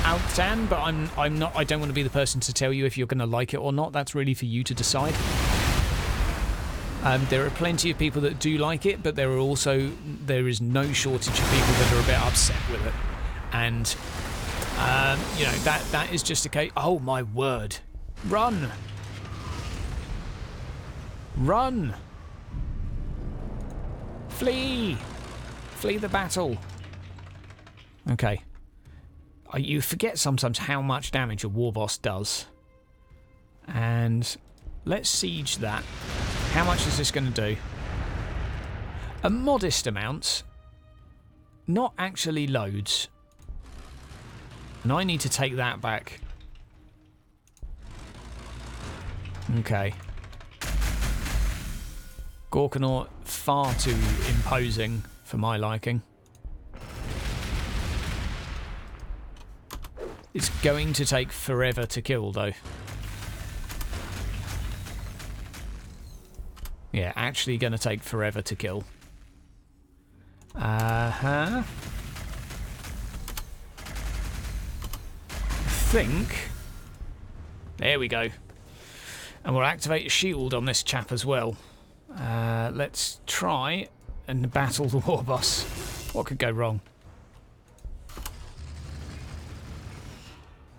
Altan, but I'm not. I don't want to be the person to tell you if you're going to like it or not. That's really for you to decide. There are plenty of people that do like it, but there is no shortage of people that are a bit upset with it. And you know, that is just a case. Oh my word! Run! Run! Flee! Flee the battle. Okay. You forget sometimes how much damage a war boss does. And let's siege that. How much is this going to do? A modest amount. Not actually loads. And I need to take that back. Okay. Gorkanaut, far too imposing for my liking. It's going to take forever to kill, though. Yeah, actually going to take forever to kill. I think... There we go. And we'll activate a shield on this chap as well. Let's try and battle the war boss. What could go wrong?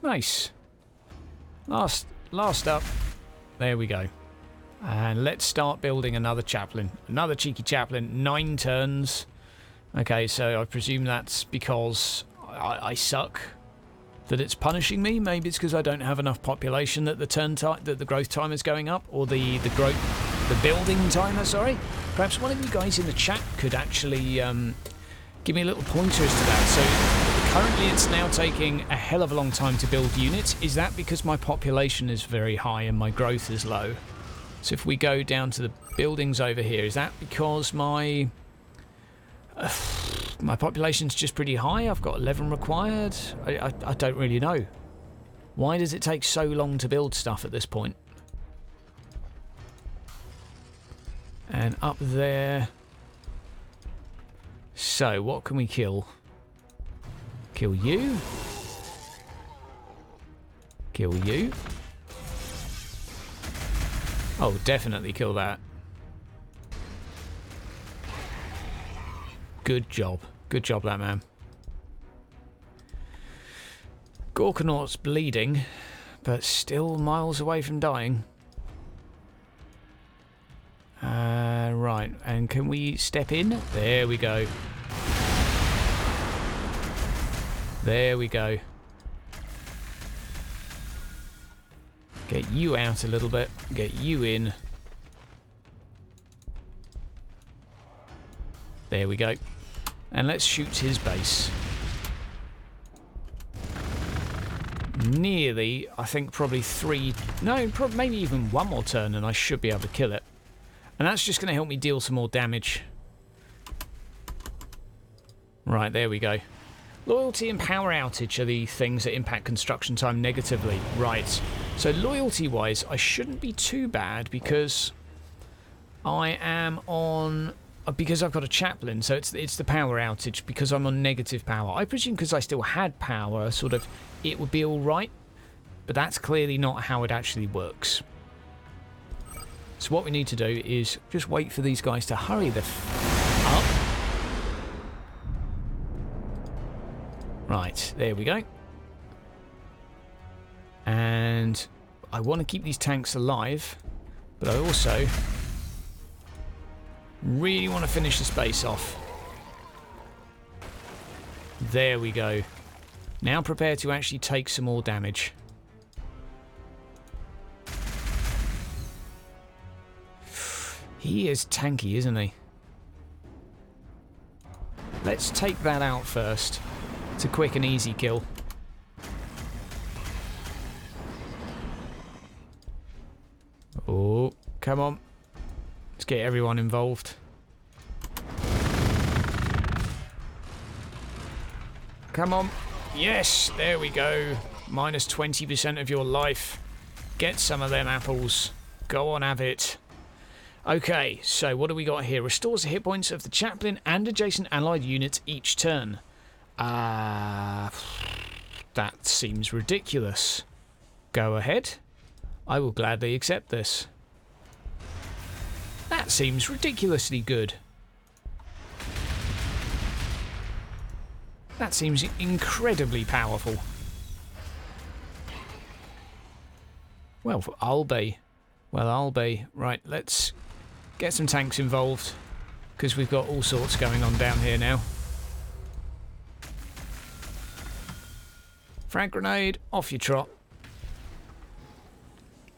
Nice. Last up. There we go. And let's start building another chaplain. Another cheeky chaplain. 9 turns. Okay, so I presume that's because I suck. That it's punishing me. Maybe it's because I don't have enough population that the growth time is going up, or the building timer. Sorry. Perhaps one of you guys in the chat could actually give me a little pointer as to that. So currently it's now taking a hell of a long time to build units. Is that because my population is very high and my growth is low? So if we go down to the buildings over here, is that because my population's just pretty high? I've got 11 required. I don't really know. Why does it take so long to build stuff at this point? And up there. So what can we kill? Kill you. Kill you. Oh, definitely kill that. Good job. Good job, that man. Gorkanaut's bleeding, but still miles away from dying. Right, and can we step in? There we go. There we go. Get you out a little bit. Get you in. There we go. And let's shoot his base. Nearly, I think probably 3... No, maybe even 1 more turn and I should be able to kill it. And that's just going to help me deal some more damage. Right, there we go. Loyalty and power outage are the things that impact construction time negatively. Right. So loyalty-wise, I shouldn't be too bad because I am on... Because I've got a chaplain, so it's the power outage because I'm on negative power. I presume because I still had power, sort of, it would be alright. But that's clearly not how it actually works. So what we need to do is just wait for these guys to hurry the up. Right, there we go. And I want to keep these tanks alive, but I also really want to finish this base off. There we go. Now prepare to actually take some more damage. He is tanky, isn't he? Let's take that out first. It's a quick and easy kill. Oh, come on. Let's get everyone involved. Come on. Yes, there we go. Minus 20% of your life. Get some of them apples. Go on, have it. Okay, so what do we got here? Restores the hit points of the chaplain and adjacent allied units each turn. That seems ridiculous. Go ahead. I will gladly accept this. That seems ridiculously good. That seems incredibly powerful. Well, I'll be. Well, I'll be. Right, let's get some tanks involved, because we've got all sorts going on down here now. Frag grenade, off you trot.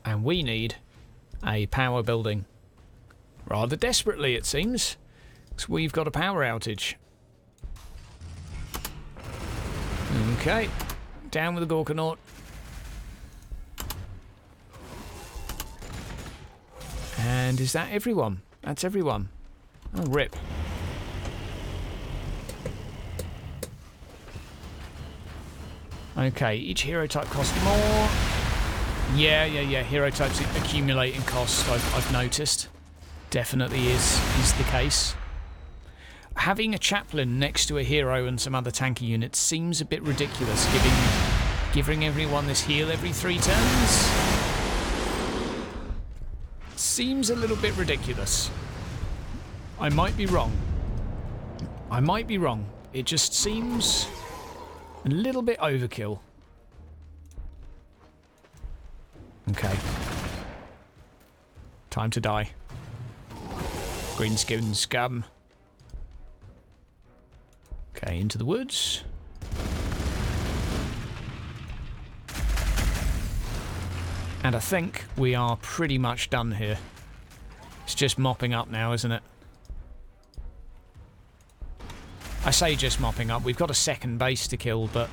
And we need a power building. Rather desperately, it seems, because we've got a power outage. Okay, down with the Gorkanaut. And is that everyone? That's everyone. Oh, rip. Okay, each hero type costs more. Yeah. Hero types accumulate in cost, I've noticed. Definitely is the case. Having a chaplain next to a hero and some other tanky units seems a bit ridiculous, giving everyone this heal every 3 turns. Seems a little bit ridiculous. I might be wrong. I might be wrong. It just seems a little bit overkill. Okay. Time to die. Greenskin scum. Okay, into the woods. And I think we are pretty much done here. It's just mopping up now, isn't it? I say just mopping up. We've got a second base to kill, but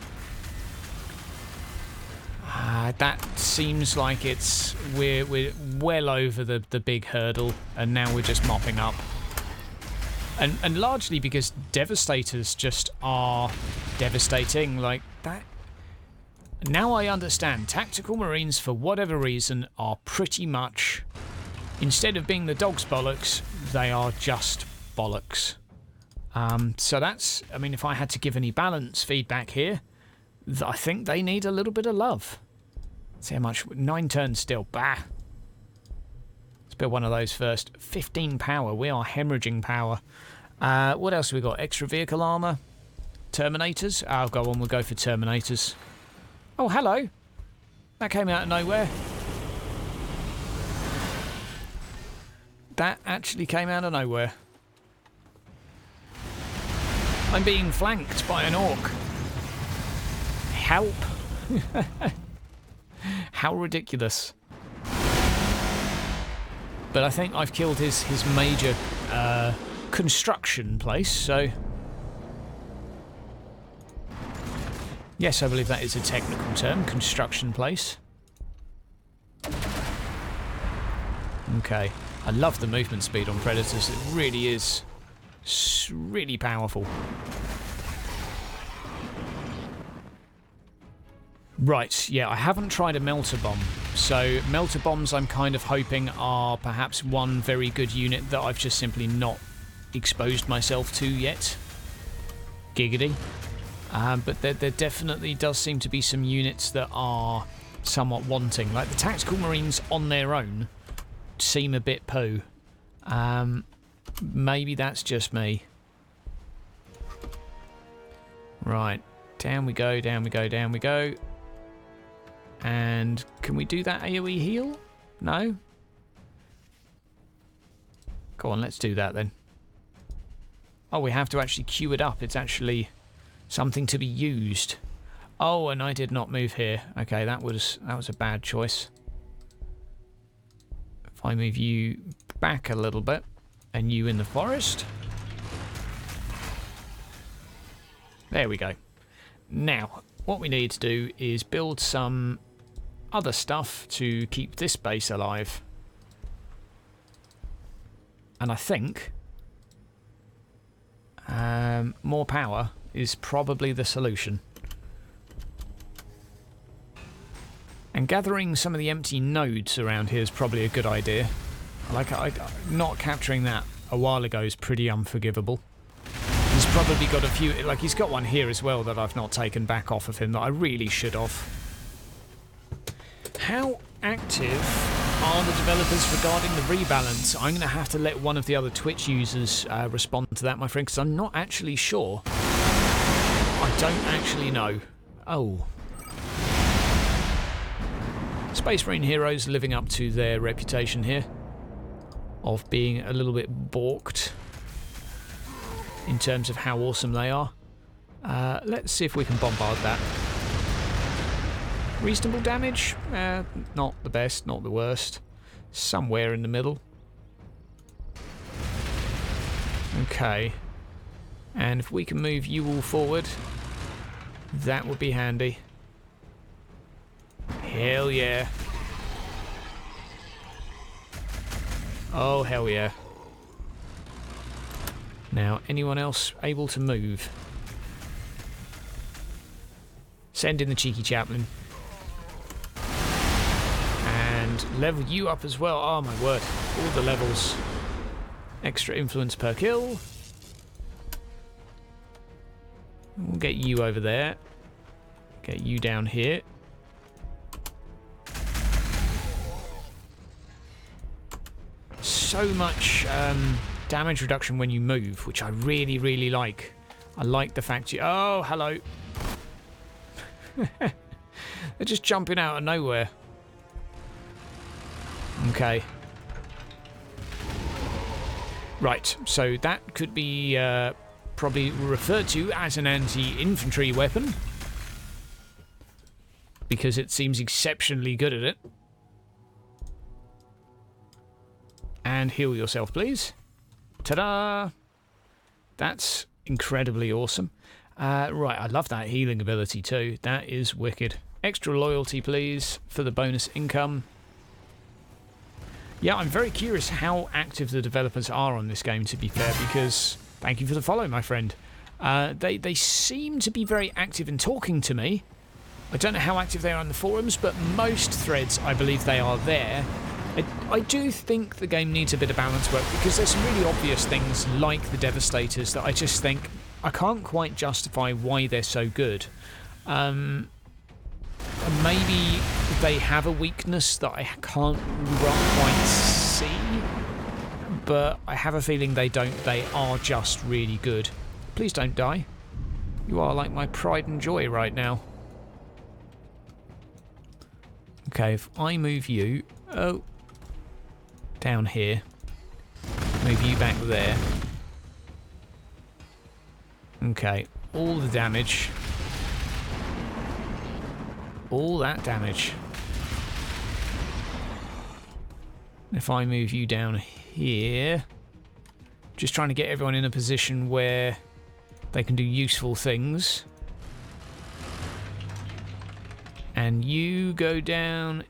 that seems like we're well over the big hurdle, and now we're just mopping up. And largely because Devastators just are devastating like that. Now I understand. Tactical Marines, for whatever reason, are pretty much, instead of being the dog's bollocks, they are just bollocks. So that's, I mean, if I had to give any balance feedback here, I think they need a little bit of love. Let's see how much. 9 turns still. Bah. Let's build one of those first. 15 power. We are hemorrhaging power. What else have we got? Extra vehicle armor. Terminators. Oh, go on. We'll go for Terminators. Oh, hello. That came out of nowhere. That actually came out of nowhere. I'm being flanked by an orc. Help. How ridiculous. But I think I've killed his major construction place, so... Yes, I believe that is a technical term, construction place. Okay. I love the movement speed on Predators. It really is really powerful. Right, yeah, I haven't tried a melter bomb. So melter bombs I'm kind of hoping are perhaps one very good unit that I've just simply not exposed myself to yet. Giggity. But there definitely does seem to be some units that are somewhat wanting. Like the Tactical Marines on their own seem a bit poo. Maybe that's just me. Right. Down we go, down we go, down we go. And can we do that AoE heal? No? Go on, let's do that then. Oh, we have to actually queue it up. It's actually something to be used. Oh, and I did not move here. Okay, that was a bad choice. If I move you back a little bit, and you in the forest. There we go. Now, what we need to do is build some other stuff to keep this base alive. And I think more power is probably the solution. And gathering some of the empty nodes around here is probably a good idea. Like, not capturing that a while ago is pretty unforgivable. He's probably got a few, like he's got one here as well that I've not taken back off of him that I really should have. How active are the developers regarding the rebalance? I'm going to have to let one of the other Twitch users respond to that, my friend, because I'm not actually sure. I don't actually know. Oh. Space Marine heroes living up to their reputation here of being a little bit balked in terms of how awesome they are. Let's see if we can bombard that. Reasonable damage? Not the best, not the worst. Somewhere in the middle. Okay. And if we can move you all forward, that would be handy. Hell yeah. Oh, hell yeah. Now, anyone else able to move? Send in the cheeky chaplain. And level you up as well. Oh my word. All the levels. Extra influence per kill. We'll get you over there. Get you down here. So much damage reduction when you move, which I really, really like. I like the fact you... Oh, hello. They're just jumping out of nowhere. Okay. Right, so that could be probably referred to as an anti-infantry weapon. Because it seems exceptionally good at it. And heal yourself, please. Ta-da! That's incredibly awesome. Right, I love that healing ability too. That is wicked. Extra loyalty, please, for the bonus income. Yeah, I'm very curious how active the developers are on this game, to be fair, because... Thank you for the follow, my friend. They seem to be very active in talking to me. I don't know how active they are on the forums, but most threads, I believe they are there. I do think the game needs a bit of balance work, because there's some really obvious things like the Devastators that I just think I can't quite justify why they're so good. Maybe they have a weakness that I can't quite see, but I have a feeling they don't. They are just really good. Please don't die. You are like my pride and joy right now. Okay, if I move you... Oh. Down here. Move you back there. Okay, all the damage. All that damage. If I move you down here... Just trying to get everyone in a position where they can do useful things. And you go down...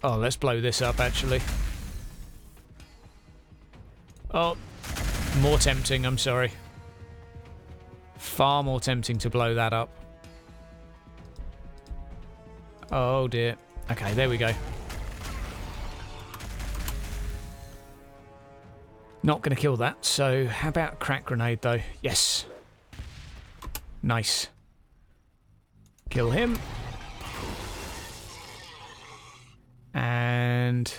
Oh, let's blow this up, actually. Oh, more tempting, I'm sorry. Far more tempting to blow that up. Oh dear. Okay, there we go. Not going to kill that, so how about crack grenade though? Yes. Nice. Kill him. And...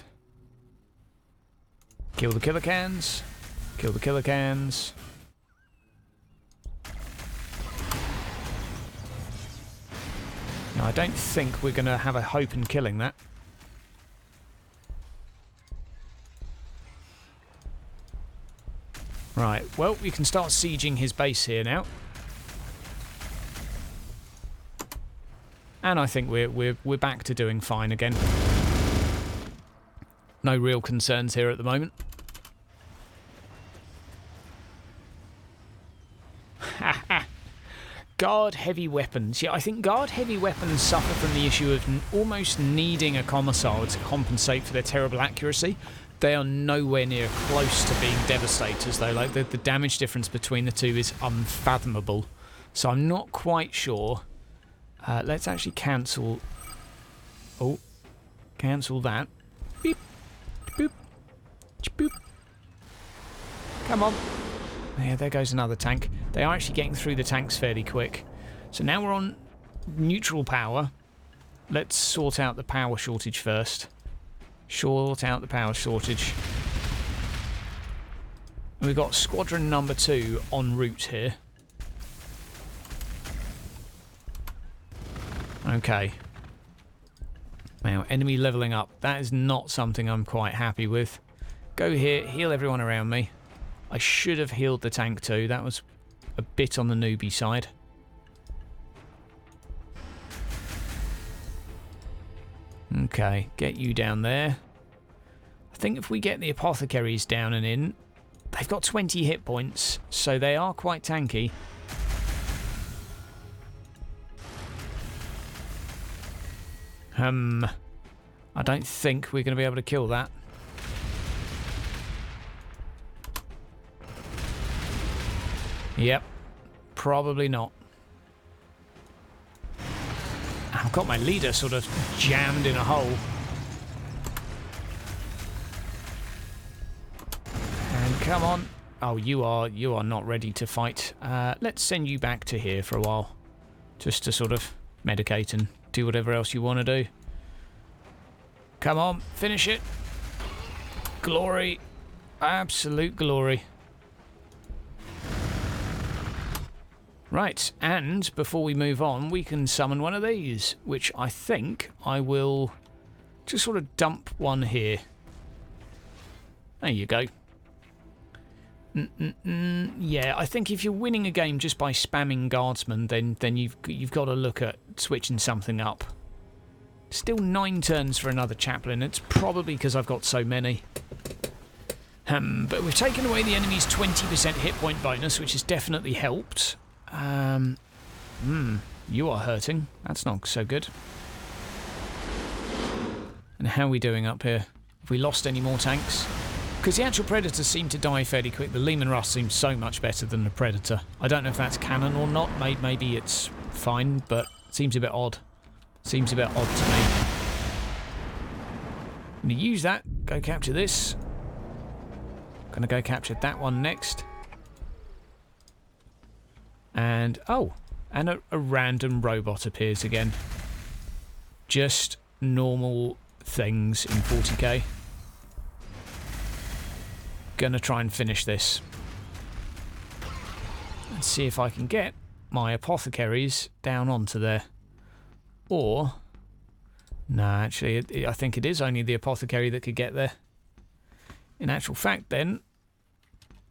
Kill the killer cans. Kill the killer cans. Now, I don't think we're going to have a hope in killing that. Right, well, we can start sieging his base here now. And I think we're back to doing fine again. No real concerns here at the moment. Guard heavy weapons. Yeah, I think guard heavy weapons suffer from the issue of almost needing a commissar to compensate for their terrible accuracy. They are nowhere near close to being devastators, though. Like the damage difference between the two is unfathomable. So I'm not quite sure. Let's actually cancel. Oh, cancel that. Beep, boop, boop. Come on. Yeah, there goes another tank. They are actually getting through the tanks fairly quick. So now we're on neutral power. Let's sort out the power shortage first. Sort out the power shortage. And we've got squadron number 2 en route here. Okay. Now, enemy levelling up. That is not something I'm quite happy with. Go here, heal everyone around me. I should have healed the tank too. That was a bit on the newbie side. Okay, get you down there. I think if we get the apothecaries down and in, they've got 20 hit points, so they are quite tanky. I don't think we're going to be able to kill that. Yep, probably not. I've got my leader sort of jammed in a hole. And come on. Oh, you are not ready to fight. Let's send you back to here for a while. Just to sort of medicate and do whatever else you want to do. Come on, finish it. Glory. Absolute glory. Right, and before we move on, we can summon one of these, which I think I will just sort of dump one here. There you go. Yeah, I think if you're winning a game just by spamming guardsmen, then you've got to look at switching something up. Still 9 turns for another chaplain. It's probably because I've got so many. But we've taken away the enemy's 20% hit point bonus, which has definitely helped. You are hurting. That's not so good. And how are we doing up here? Have we lost any more tanks? Because the actual Predators seem to die fairly quick. The Lehman Russ seems so much better than the Predator. I don't know if that's canon or not. Maybe it's fine, but it seems a bit odd. Seems a bit odd to me. I'm going to use that. Go capture this. Going to go capture that one next. And, oh, and a random robot appears again. Just normal things in 40k. Gonna try and finish this. And see if I can get my apothecaries down onto there. Or, nah, actually, I think it is only the apothecary that could get there. In actual fact, then,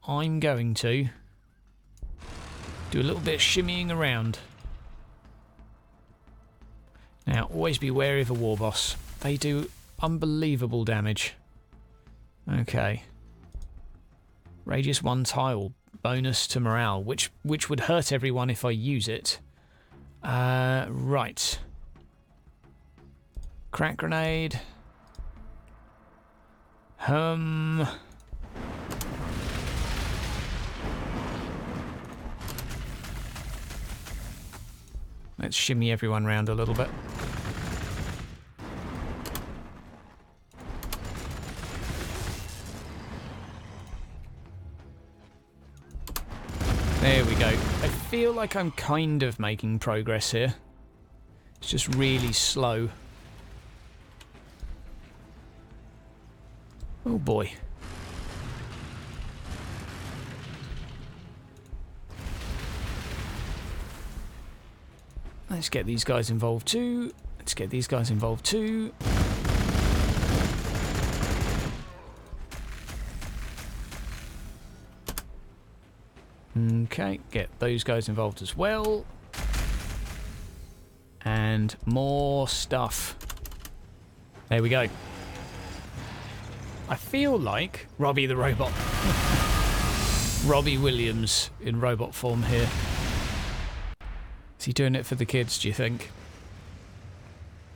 I'm going to do a little bit of shimmying around. Now, always be wary of a war boss. They do unbelievable damage. Okay. Radius 1 tile. Bonus to morale, which would hurt everyone if I use it. Right. Crack grenade. Let's shimmy everyone round a little bit. There we go. I feel like I'm kind of making progress here. It's just really slow. Oh boy. Let's get these guys involved too. Let's get these guys involved too. Okay, get those guys involved as well. And more stuff. There we go. I feel like Robbie the robot. Robbie Williams in robot form here. Is he doing it for the kids, do you think?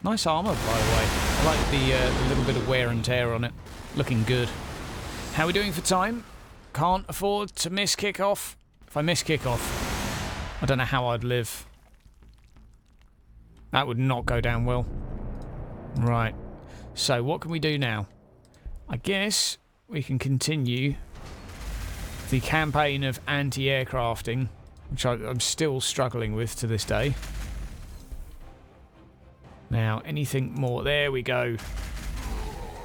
Nice armour, by the way. I like the little bit of wear and tear on it. Looking good. How are we doing for time? Can't afford to miss kickoff. If I miss kickoff, I don't know how I'd live. That would not go down well. Right. So what can we do now? I guess we can continue the campaign of anti-aircrafting, which I'm still struggling with to this day. Now, anything more? There we go.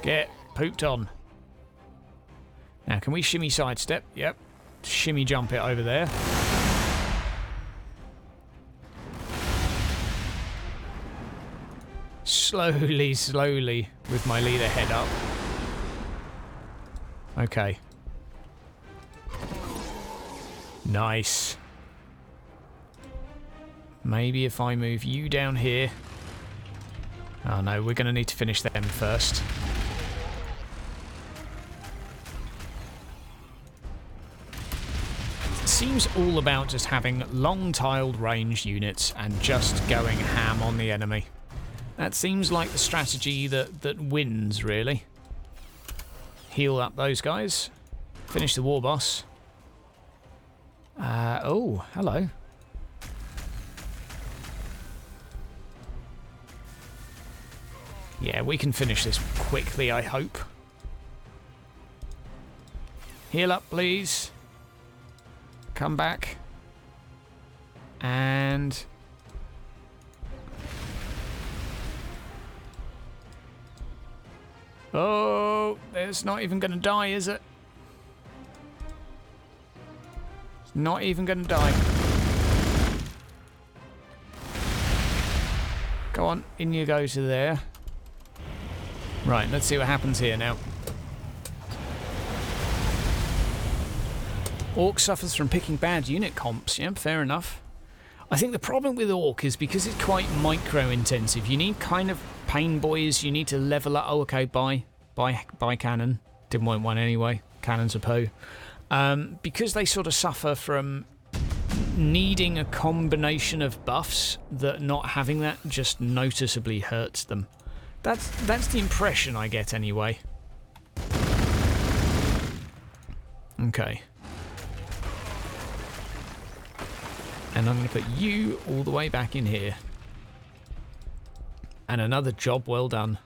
Get pooped on. Now, can we shimmy sidestep? Yep. Shimmy jump it over there. Slowly, slowly, with my leader head up. Okay. Nice. Maybe if I move you down here. Oh no, we're going to need to finish them first. It seems all about just having long tiled range units and just going ham on the enemy. That seems like the strategy that wins, really. Heal up those guys. Finish the war boss. Oh, hello. Yeah, we can finish this quickly, I hope. Heal up, please. Come back. And... oh, it's not even going to die, is it? It's not even going to die. Go on, in you go to there. Right, let's see what happens here now. Orc suffers from picking bad unit comps. Yeah, fair enough. I think the problem with Orc is because it's quite micro-intensive. You need kind of pain boys. You need to level up. Oh, okay, buy cannon. Didn't want one anyway. Cannons are poo. Because they sort of suffer from needing a combination of buffs, that not having that just noticeably hurts them. That's the impression I get anyway. Okay. And I'm going to put you all the way back in here. And another job well done.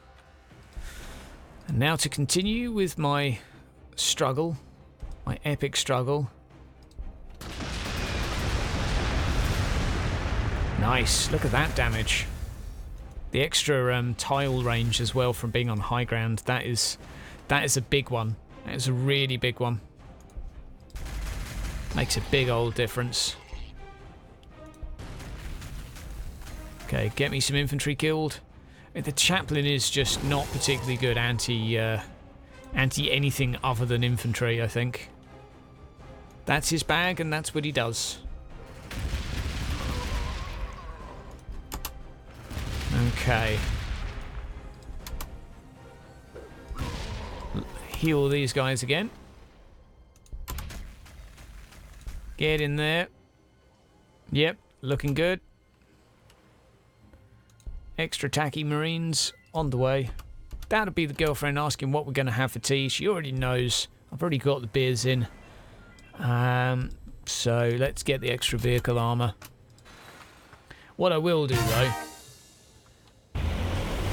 And now to continue with my struggle. My epic struggle. Nice. Look at that damage. The extra tile range as well from being on high ground. That is a big one. That is a really big one. Makes a big old difference. Okay, get me some infantry killed. The chaplain is just not particularly good anti anything other than infantry, I think. That's his bag and that's what he does. Okay. Heal these guys again. Get in there. Yep, looking good. Extra tacky marines on the way. That'll be the girlfriend asking what we're going to have for tea. She already knows. I've already got the beers in. So let's get the extra vehicle armor. What I will do though.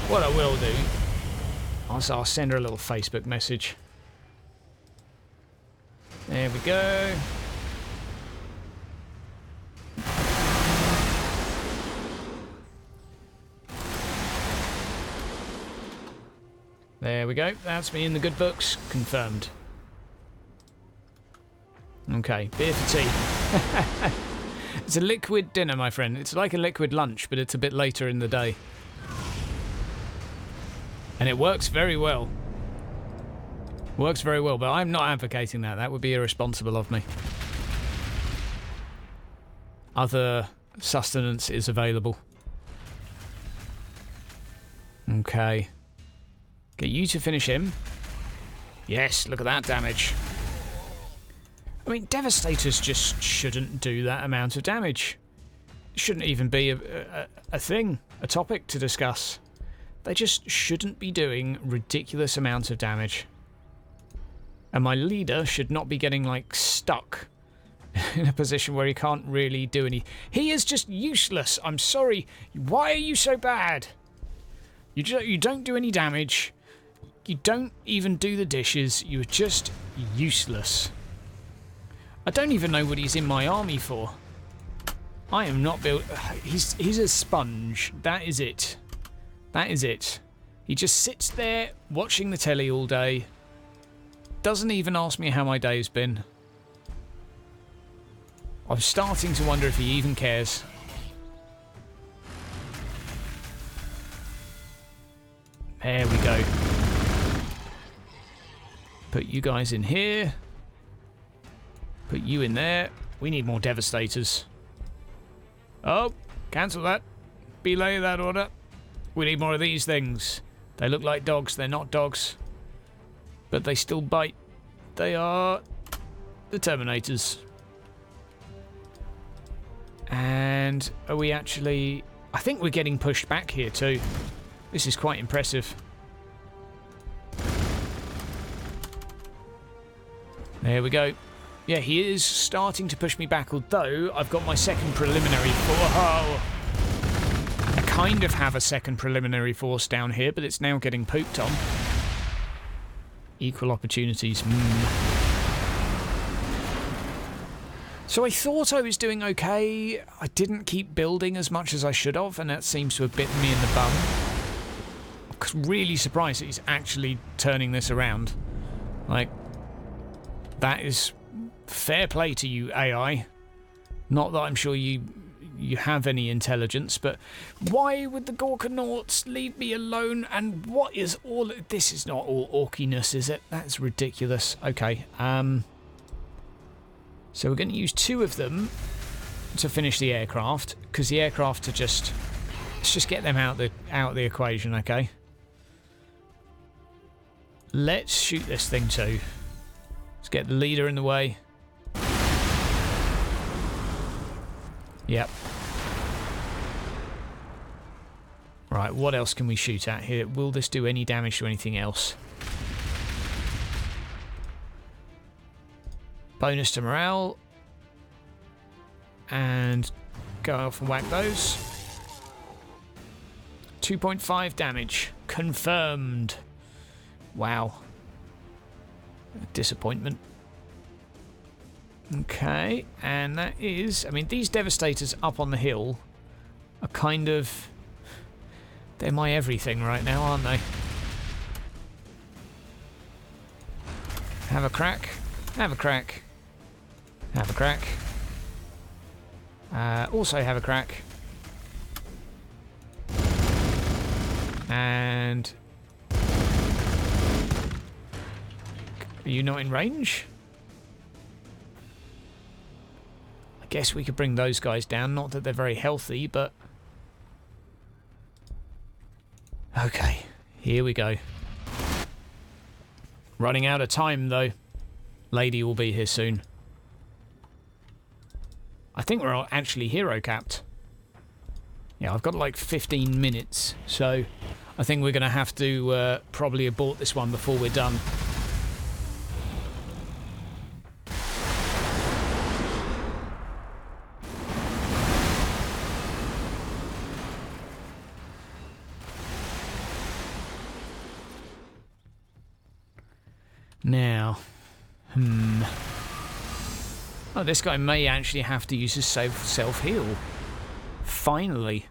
What I will do. I'll send her a little Facebook message. There we go. There we go. That's me in the good books. Confirmed. Okay, beer for tea. It's a liquid dinner, my friend. It's like a liquid lunch, but it's a bit later in the day. And it works very well. Works very well, but I'm not advocating that. That would be irresponsible of me. Other sustenance is available. Okay. Get you to finish him. Yes, look at that damage. I mean, Devastators just shouldn't do that amount of damage. It shouldn't even be a thing, a topic to discuss. They just shouldn't be doing ridiculous amounts of damage. And my leader should not be getting, like, stuck in a position where he can't really do any... He is just useless. I'm sorry. Why are you so bad? You don't do any damage. You don't even do the dishes. You're just useless. I don't even know what he's in my army for. I am not built... He's a sponge. That is it. That is it. He just sits there watching the telly all day. Doesn't even ask me how my day's been. I'm starting to wonder if he even cares. There we go. Put you guys in here. Put you in there. We need more Devastators. Oh, cancel that. Belay that order. We need more of these things. They look like dogs. They're not dogs. But they still bite. They are the Terminators. And are we actually... I think we're getting pushed back here too. This is quite impressive. There we go. Yeah, he is starting to push me back, although I've got my second preliminary force. Oh. I kind of have a second preliminary force down here, but it's now getting pooped on. Equal opportunities. So I thought I was doing okay. I didn't keep building as much as I should have, and that seems to have bitten me in the bum. I'm really surprised that he's actually turning this around. Like, that is fair play to you, AI. Not that I'm sure you have any intelligence, but why would the Gorkanauts leave me alone? And what is all... This is not all orkiness, is it? That's ridiculous. Okay, so we're going to use 2 of them to finish the aircraft, because the aircraft are just... Let's just get them out of the equation, okay? Let's shoot this thing too. Let's get the leader in the way. Yep. Right, what else can we shoot at here? Will this do any damage to anything else? Bonus to morale. And go off and whack those. 2.5 damage. Confirmed. Wow. Disappointment. Okay, and that is... I mean, these Devastators up on the hill are kind of... They're my everything right now, aren't they? Have a crack. Have a crack. Have a crack. Also have a crack. And... Are you not in range? I guess we could bring those guys down. Not that they're very healthy, but... Okay, here we go. Running out of time, though. Lady will be here soon. I think we're actually hero capped. Yeah, I've got like 15 minutes, so I think we're going to have to probably abort this one before we're done. Now, oh, this guy may actually have to use his self-heal. Finally.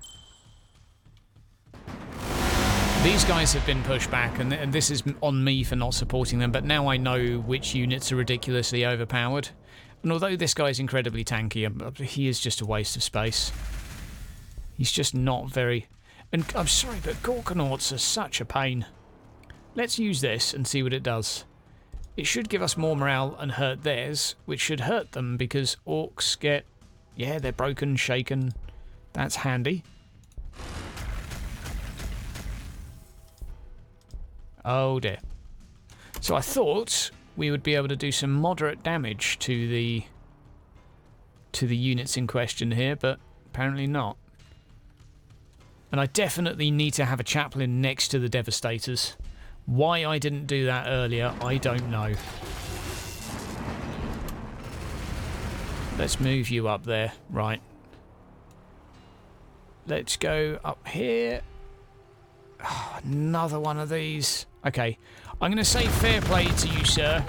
These guys have been pushed back, and this is on me for not supporting them, but now I know which units are ridiculously overpowered. And although this guy's incredibly tanky, he is just a waste of space. He's just not very... And I'm sorry, but Gorkanauts are such a pain. Let's use this and see what it does. It should give us more morale and hurt theirs, which should hurt them because orcs get... Yeah, they're broken, shaken. That's handy. Oh dear. So I thought we would be able to do some moderate damage to the units in question here, but apparently not. And I definitely need to have a chaplain next to the devastators. Why I didn't do that earlier, I don't know. Let's move you up there. Right. Let's go up here. Oh, another one of these. Okay. I'm going to say fair play to you, sir.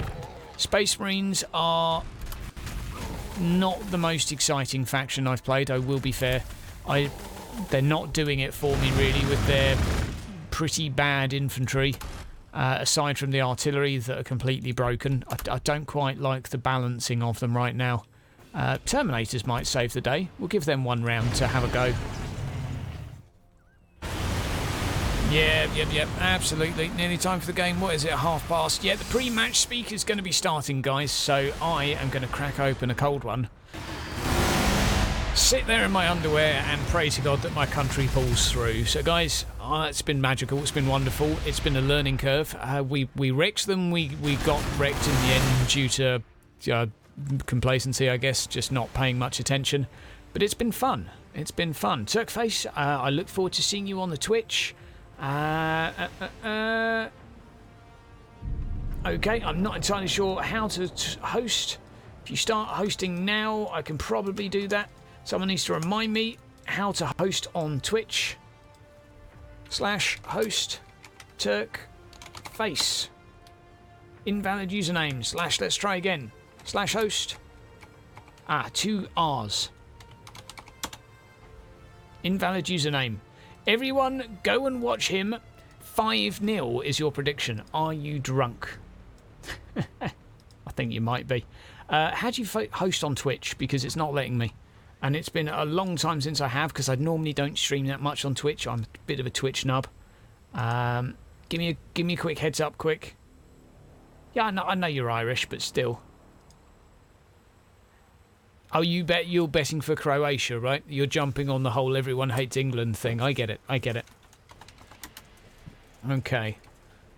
Space Marines are not the most exciting faction I've played, I will be fair. They're not doing it for me, really, with their pretty bad infantry. Aside from the artillery that are completely broken. I don't quite like the balancing of them right now. Terminators might save the day. We'll give them one round to have a go. Yep, absolutely. Nearly time for the game. What is it, past? Yeah, the pre-match speaker's going to be starting, guys, so I am going to crack open a cold one. Sit there in my underwear and pray to God that my country pulls through. So, guys, it's been magical. It's been wonderful. It's been a learning curve. We wrecked them. We got wrecked in the end due to complacency, I guess, just not paying much attention. But it's been fun. It's been fun. Turkface, I look forward to seeing you on the Twitch. Okay, I'm not entirely sure how to host. If you start hosting now, I can probably do that. Someone needs to remind me how to host on Twitch. /host Turkface. Invalid username. / let's try again. /host. 2 R's. Invalid username. Everyone, go and watch him. 5-0 is your prediction. Are you drunk? I think you might be. How do you host on Twitch? Because it's not letting me. And it's been a long time since I have, because I normally don't stream that much on Twitch. I'm a bit of a Twitch nub. Give me a quick heads up, quick. Yeah, I know you're Irish, but still. Oh, you're betting for Croatia, right? You're jumping on the whole everyone hates England thing. I get it. Okay.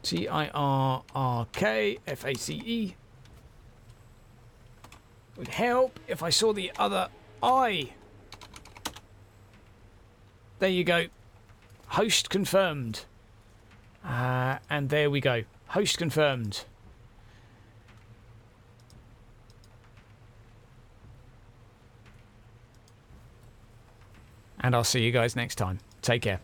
TIRRKFACE. Would help if I saw the other eye. There you go. Host confirmed. And there we go. Host confirmed. And I'll see you guys next time. Take care.